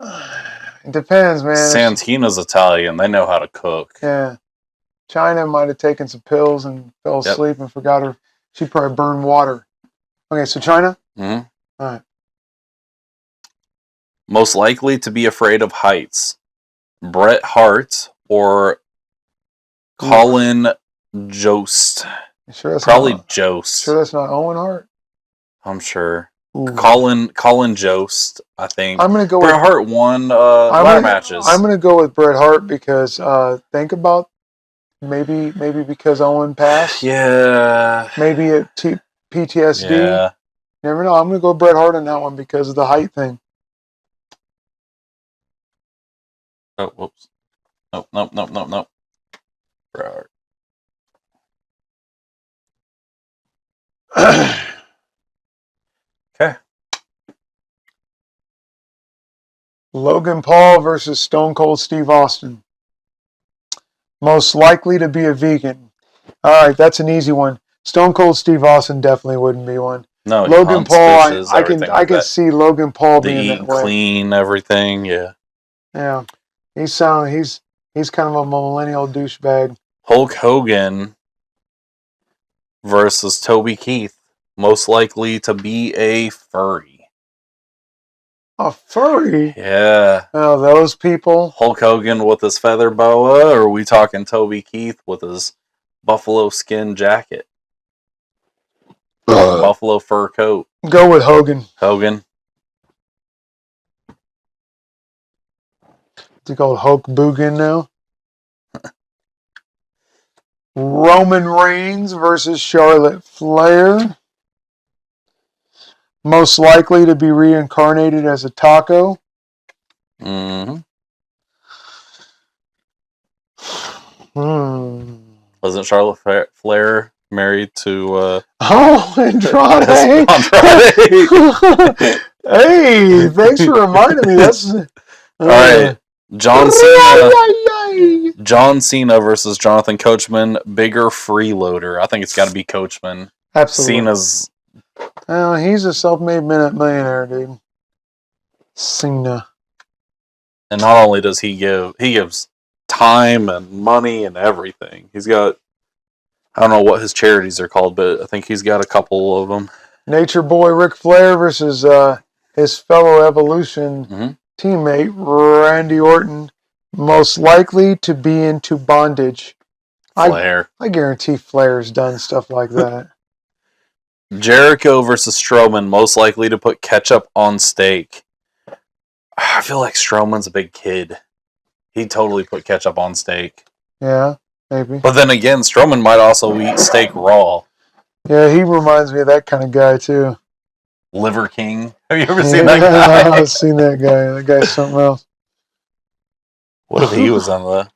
it depends, man. Santina's Italian. They know how to cook. Yeah. China might have taken some pills and fell asleep and forgot her. She probably burned water. Okay, so China? Mm-hmm. All right. Most likely to be afraid of heights. Bret Hart or Colin Jost. Sure that's Probably not, Jost. Sure that's not Owen Hart? I'm sure. Ooh. Colin Jost, I think. I'm going to go Bret with Hart won ladder matches. I'm going to go with Bret Hart because think about maybe because Owen passed. Yeah. Maybe PTSD. Yeah. Never know. I'm going to go Bret Hart on that one because of the height thing. Oh, whoops. Nope. Bret Hart. Okay. Logan Paul versus Stone Cold Steve Austin. Most likely to be a vegan. All right, that's an easy one. Stone Cold Steve Austin definitely wouldn't be one. No, Logan Paul, fishes, I can see Logan Paul being that way. Clean, everything, yeah. Yeah, he's kind of a millennial douchebag. Hulk Hogan versus Toby Keith. Most likely to be a furry. A furry? Yeah. Oh, those people. Hulk Hogan with his feather boa, or are we talking Toby Keith with his buffalo skin jacket? Buffalo fur coat. Go with Hogan. Hogan. Is he called Hulk Boogan now? Roman Reigns versus Charlotte Flair. Most likely to be reincarnated as a taco. Mm-hmm. Wasn't Charlotte Flair married to... Andrade! Hey, thanks for reminding me. That's... All right. John Cena versus Jonathan Coachman. Bigger freeloader. I think it's got to be Coachman. Absolutely. Cena's... he's a self-made millionaire, dude. Cena. And not only does he gives time and money and everything. He's got... I don't know what his charities are called, but I think he's got a couple of them. Nature Boy Ric Flair versus his fellow Evolution teammate Randy Orton. Most likely to be into bondage. Flair. I guarantee Flair's done stuff like that. Jericho versus Strowman. Most likely to put ketchup on steak. I feel like Strowman's a big kid. He'd totally put ketchup on steak. Yeah, maybe. But then again, Strowman might also eat steak raw. Yeah, he reminds me of that kind of guy, too. Liver King. Have you ever seen that guy? I've seen that guy. That guy's something else. What if he was on the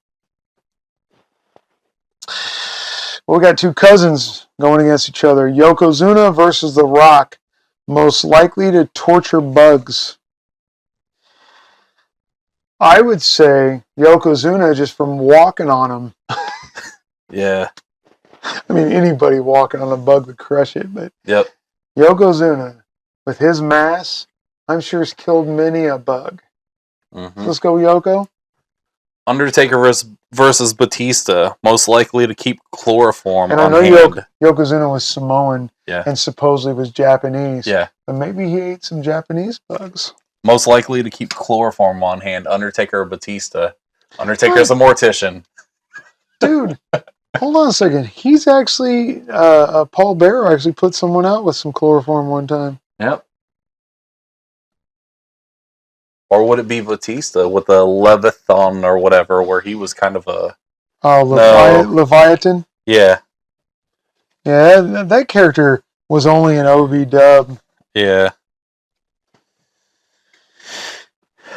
Well, we got two cousins going against each other. Yokozuna versus The Rock. Most likely to torture bugs. I would say Yokozuna just from walking on him. Yeah. I mean, anybody walking on a bug would crush it, but Yep. Yokozuna, with his mass, I'm sure has killed many a bug. Mm-hmm. So let's go Yoko. Undertaker versus Batista, most likely to keep chloroform And I on know hand. Yokozuna was Samoan Yeah. and supposedly was Japanese. Yeah. But maybe he ate some Japanese bugs. Most likely to keep chloroform on hand, Undertaker or Batista. Undertaker's a mortician. Dude, hold on a second. He's actually, Paul Bearer actually put someone out with some chloroform one time. Yep. Or would it be Batista with a Leviathan or whatever, where he was kind of a... Leviathan? Yeah. Yeah, that character was only an OV dub. Yeah.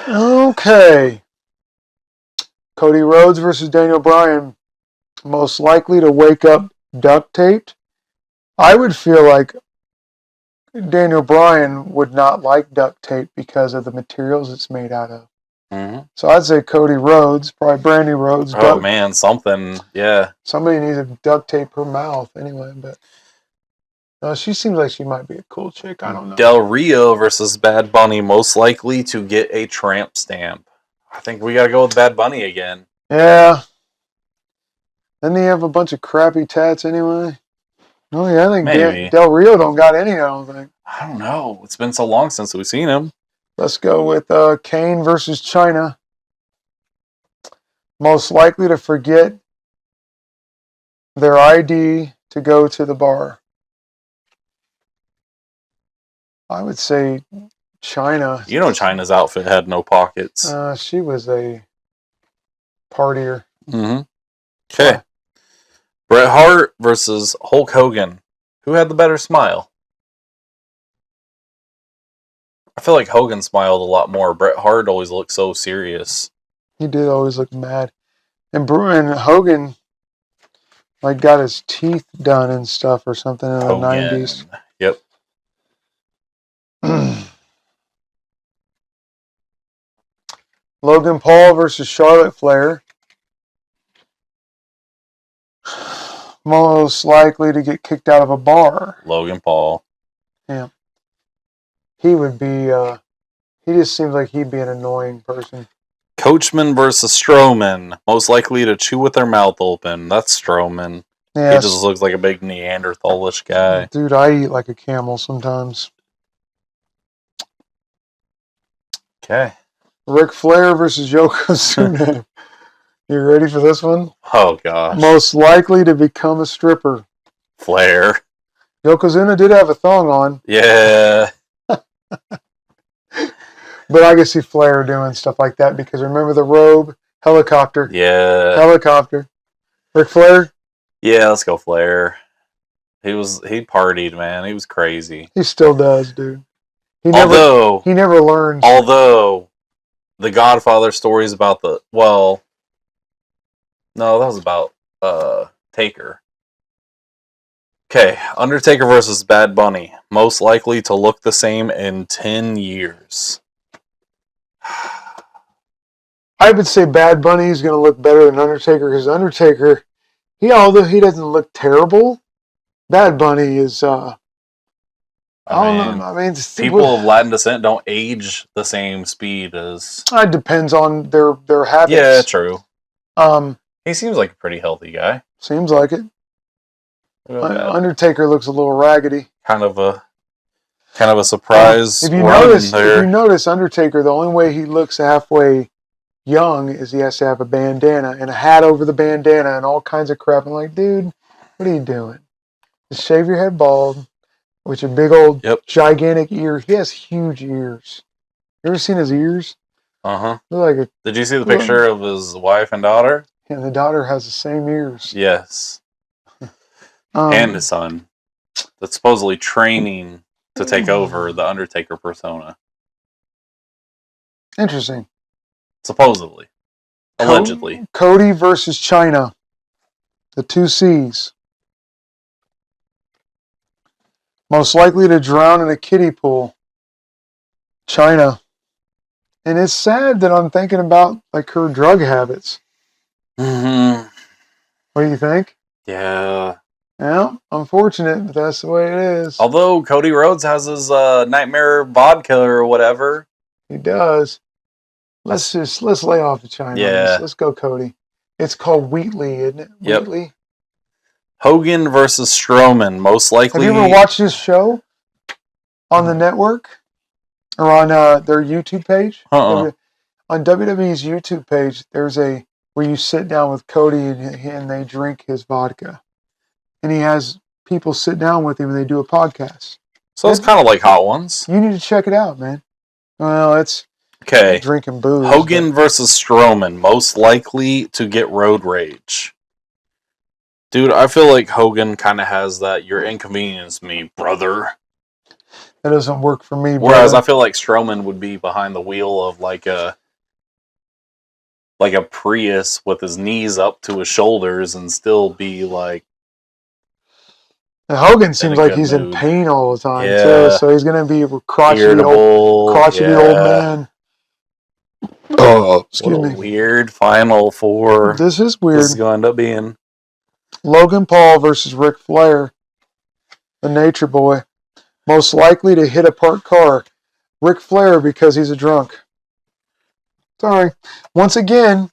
Okay. Cody Rhodes versus Daniel Bryan. Most likely to wake up duct taped. I would feel like Daniel Bryan would not like duct tape because of the materials it's made out of. Mm-hmm. So I'd say Cody Rhodes, probably Brandy Rhodes. Oh, man, something. Yeah. Somebody needs to duct tape her mouth anyway, but no, she seems like she might be a cool chick. I don't know. Del Rio versus Bad Bunny, most likely to get a tramp stamp. I think we got to go with Bad Bunny again. Yeah. Didn't he have a bunch of crappy tats anyway? No, yeah, I think Del Rio don't got any, I don't think. I don't know. It's been so long since we've seen him. Let's go with Kane versus China. Most likely to forget their ID to go to the bar. I would say China. You know China's outfit had no pockets. She was a partier. Mm-hmm. Okay. Bret Hart versus Hulk Hogan. Who had the better smile? I feel like Hogan smiled a lot more. Bret Hart always looked so serious. He did always look mad. And Hogan like got his teeth done and stuff or something in the 90s. Yep. Logan Paul versus Charlotte Flair. Most likely to get kicked out of a bar. Logan Paul. Yeah. He would be, he just seems like he'd be an annoying person. Coachman versus Strowman. Most likely to chew with their mouth open. That's Strowman. Yes. He just looks like a big Neanderthalish guy. Dude, I eat like a camel sometimes. Okay. Ric Flair versus Yokozuna. You ready for this one? Oh, gosh. Most likely to become a stripper. Flair. Yokozuna did have a thong on. Yeah. But I can see Flair doing stuff like that because remember the robe? Helicopter. Yeah. Helicopter. Ric Flair? Yeah, let's go Flair. He partied, man. He was crazy. He still does, dude. He never learns. Although the Godfather stories about no, that was about Taker. Okay, Undertaker versus Bad Bunny. Most likely to look the same in 10 years. I would say Bad Bunny is going to look better than Undertaker because Undertaker, although he doesn't look terrible, Bad Bunny is. I don't know. I mean, people of Latin descent don't age the same speed as. It depends on their habits. Yeah, true. He seems like a pretty healthy guy. Seems like it. Undertaker looks a little raggedy. Kind of a surprise. If you notice, Undertaker, the only way he looks halfway young is he has to have a bandana and a hat over the bandana and all kinds of crap. I'm like, dude, what are you doing? Just shave your head bald with your big old gigantic ears. He has huge ears. You ever seen his ears? Uh-huh. Did you see the picture of his wife and daughter? Yeah, the daughter has the same ears. Yes. And his son. That's supposedly training to take over the Undertaker persona. Interesting. Supposedly. Allegedly. Cody versus China. The 2 C's. Most likely to drown in a kiddie pool. China. And it's sad that I'm thinking about like her drug habits. Mm-hmm. What do you think? Yeah. Well, unfortunate, but that's the way it is. Although Cody Rhodes has his nightmare vodka or whatever. He does. Let's lay off the China. Yeah. Let's go, Cody. It's called Wheatley, isn't it? Yep. Wheatley. Hogan versus Strowman, most likely. Have you ever watched this show on the network or on their YouTube page? Uh-uh. On WWE's YouTube page, there's a where you sit down with Cody and they drink his vodka, and he has people sit down with him and they do a podcast. So it's kind of like Hot Ones. You need to check it out, man. Well, it's Okay. drinking booze. Hogan versus Strowman, most likely to get road rage. Dude, I feel like Hogan kind of has that "you're inconvenienced me, brother." That doesn't work for me. Whereas brother. I feel like Strowman would be behind the wheel of like a Prius with his knees up to his shoulders and still be like. And Hogan seems like he's mood. in pain all the time Yeah. too, so he's gonna be a crotchety Irritable, old man. Oh, excuse me. Weird Final Four. This is weird. This is going to end up being Logan Paul versus Ric Flair, the Nature Boy, most likely to hit a parked car. Ric Flair because he's a drunk. Sorry. Once again,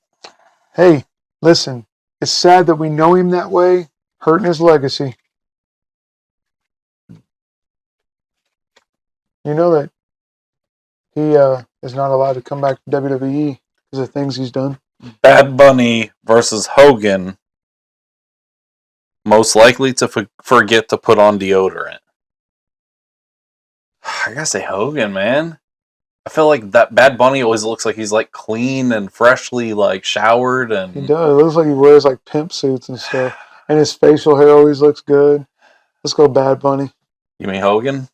hey, listen. It's sad that we know him that way, hurting his legacy. You know that he is not allowed to come back to WWE because of things he's done. Bad Bunny versus Hogan, most likely to forget to put on deodorant. I gotta say Hogan, man. I feel like that Bad Bunny always looks like he's like clean and freshly like showered, and He does. It looks like he wears like pimp suits and stuff, and his facial hair always looks good. Let's go, Bad Bunny. You mean Hogan?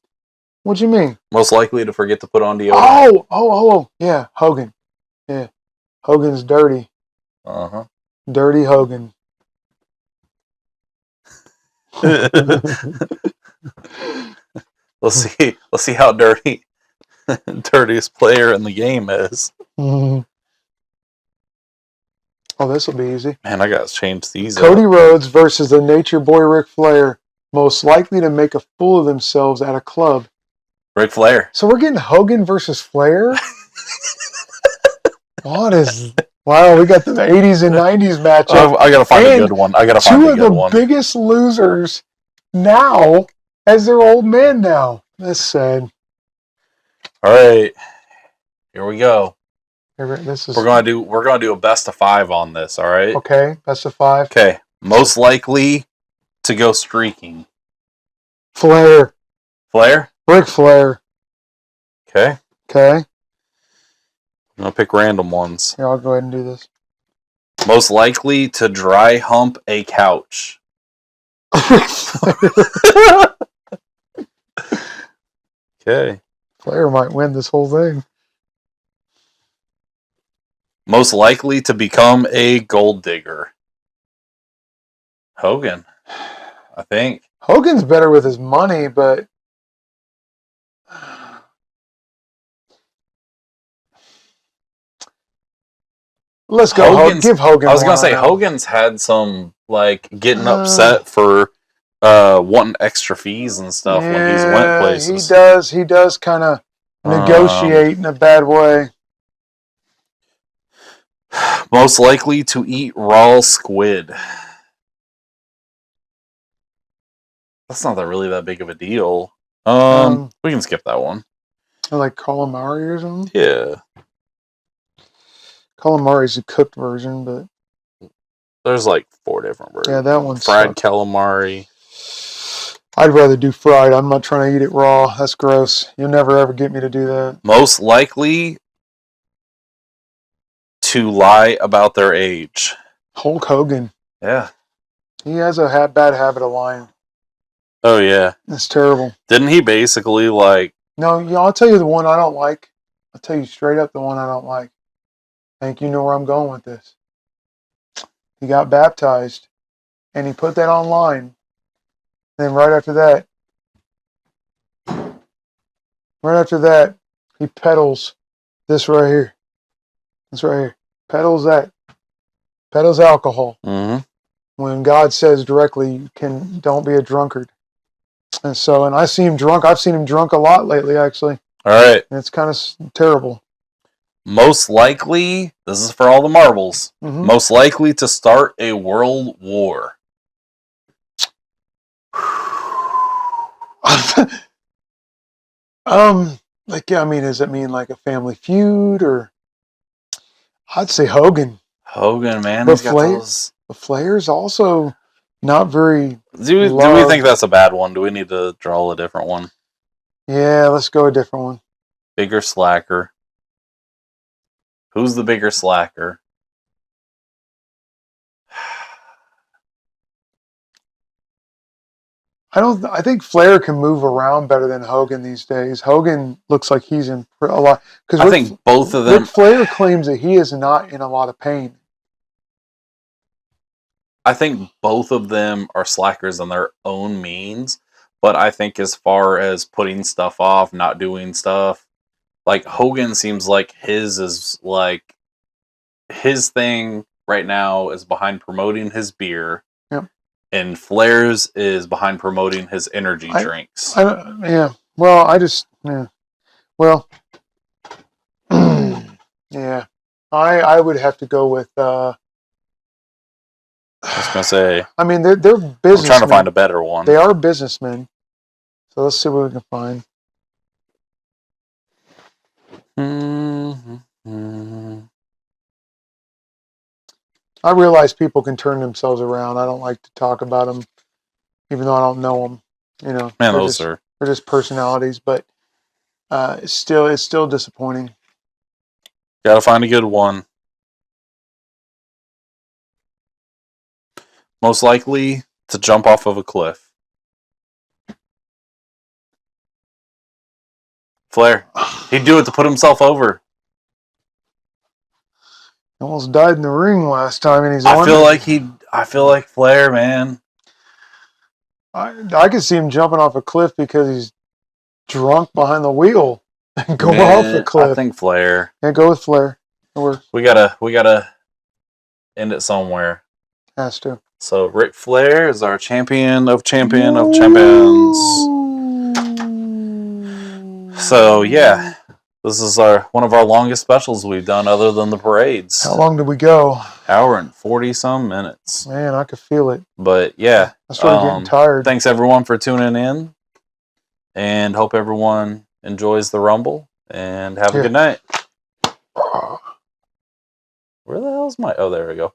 What do you mean? Most likely to forget to put on deodorant. Oh, yeah, Hogan. Yeah, Hogan's dirty. Uh-huh. Dirty Hogan. Let's see how dirty dirtiest player in the game is. Oh, this will be easy. Man, I gotta change these. Cody Rhodes versus the Nature Boy Ric Flair, most likely to make a fool of themselves at a club. Ric Flair. So we're getting Hogan versus Flair? Wow, we got the 80s and 90s matchup. I gotta find a good one. Two of the biggest losers now as their old man now. That's sad. All right, here we go. We're gonna do a best of 5 on this. All right. Okay, best of 5. Okay, most likely to go streaking. Flair. Ric Flair. Okay. I'm gonna pick random ones. Here, I'll go ahead and do this. Most likely to dry hump a couch. Okay. Flair might win this whole thing. Most likely to become a gold digger. Hogan, I think. Hogan's better with his money, but let's go. Give Hogan. I was gonna say Hogan's had some like getting upset for wanting extra fees and stuff when he's went places. He does kind of negotiate in a bad way. Most likely to eat raw squid. That's not really that big of a deal. We can skip that one. Like calamari or something? Yeah. Calamari is a cooked version, but there's like 4 different versions. Yeah, that one's fried calamari. I'd rather do fried. I'm not trying to eat it raw. That's gross. You'll never ever get me to do that. Most likely to lie about their age. Hulk Hogan. Yeah. He has a bad habit of lying. Oh, yeah. It's terrible. Didn't he basically like... No, I'll tell you the one I don't like. I'll tell you straight up the one I don't like. I think you know where I'm going with this. He got baptized, and he put that online. Then right after that, Right after that, he peddles this right here. This right here. Peddles that. Peddles alcohol. Mm-hmm. When God says directly, don't be a drunkard. And so, and I see him drunk. I've seen him drunk a lot lately, actually. All right. And it's kind of terrible. Most likely, this is for all the marbles. Mm-hmm. Most likely to start a world war. Like, I mean, does it mean like a family feud or? I'd say Hogan. Hogan, man, But he's got those. The Flair's also not very. Do we think that's a bad one? Do we need to draw a different one? Yeah, let's go a different one. Bigger slacker. Who's the bigger slacker? I think Flair can move around better than Hogan these days. Hogan looks like he's in a lot. I think both of them. Ric Flair claims that he is not in a lot of pain. I think both of them are slackers in their own means, but I think as far as putting stuff off, not doing stuff, like Hogan seems like his thing right now is behind promoting his beer. Yep. And Flair's is behind promoting his energy drinks. Yeah. Well, yeah. Well, yeah. I would have to go with. I was gonna say. I mean, they're businessmen. I'm trying to find a better one. They are businessmen. So let's see what we can find. Mm-hmm. I realize people can turn themselves around. I don't like to talk about them, even though I don't know them. You know, Man, they're just personalities. But it's still disappointing. Gotta find a good one. Most likely to jump off of a cliff. Flair. He'd do it to put himself over. Almost died in the ring last time, and I feel like Flair, man. I could see him jumping off a cliff because he's drunk behind the wheel and go off the cliff. I think Flair. Yeah, go with Flair. We gotta end it somewhere. Has to. So Ric Flair is our champion of champions. So yeah, this is one of our longest specials we've done, other than the parades. How long did we go? Hour and 40-some minutes. Man, I could feel it. But yeah, I started getting tired. Thanks everyone for tuning in, and hope everyone enjoys the Rumble. And have a good night. Where the hell's my? Oh, there we go.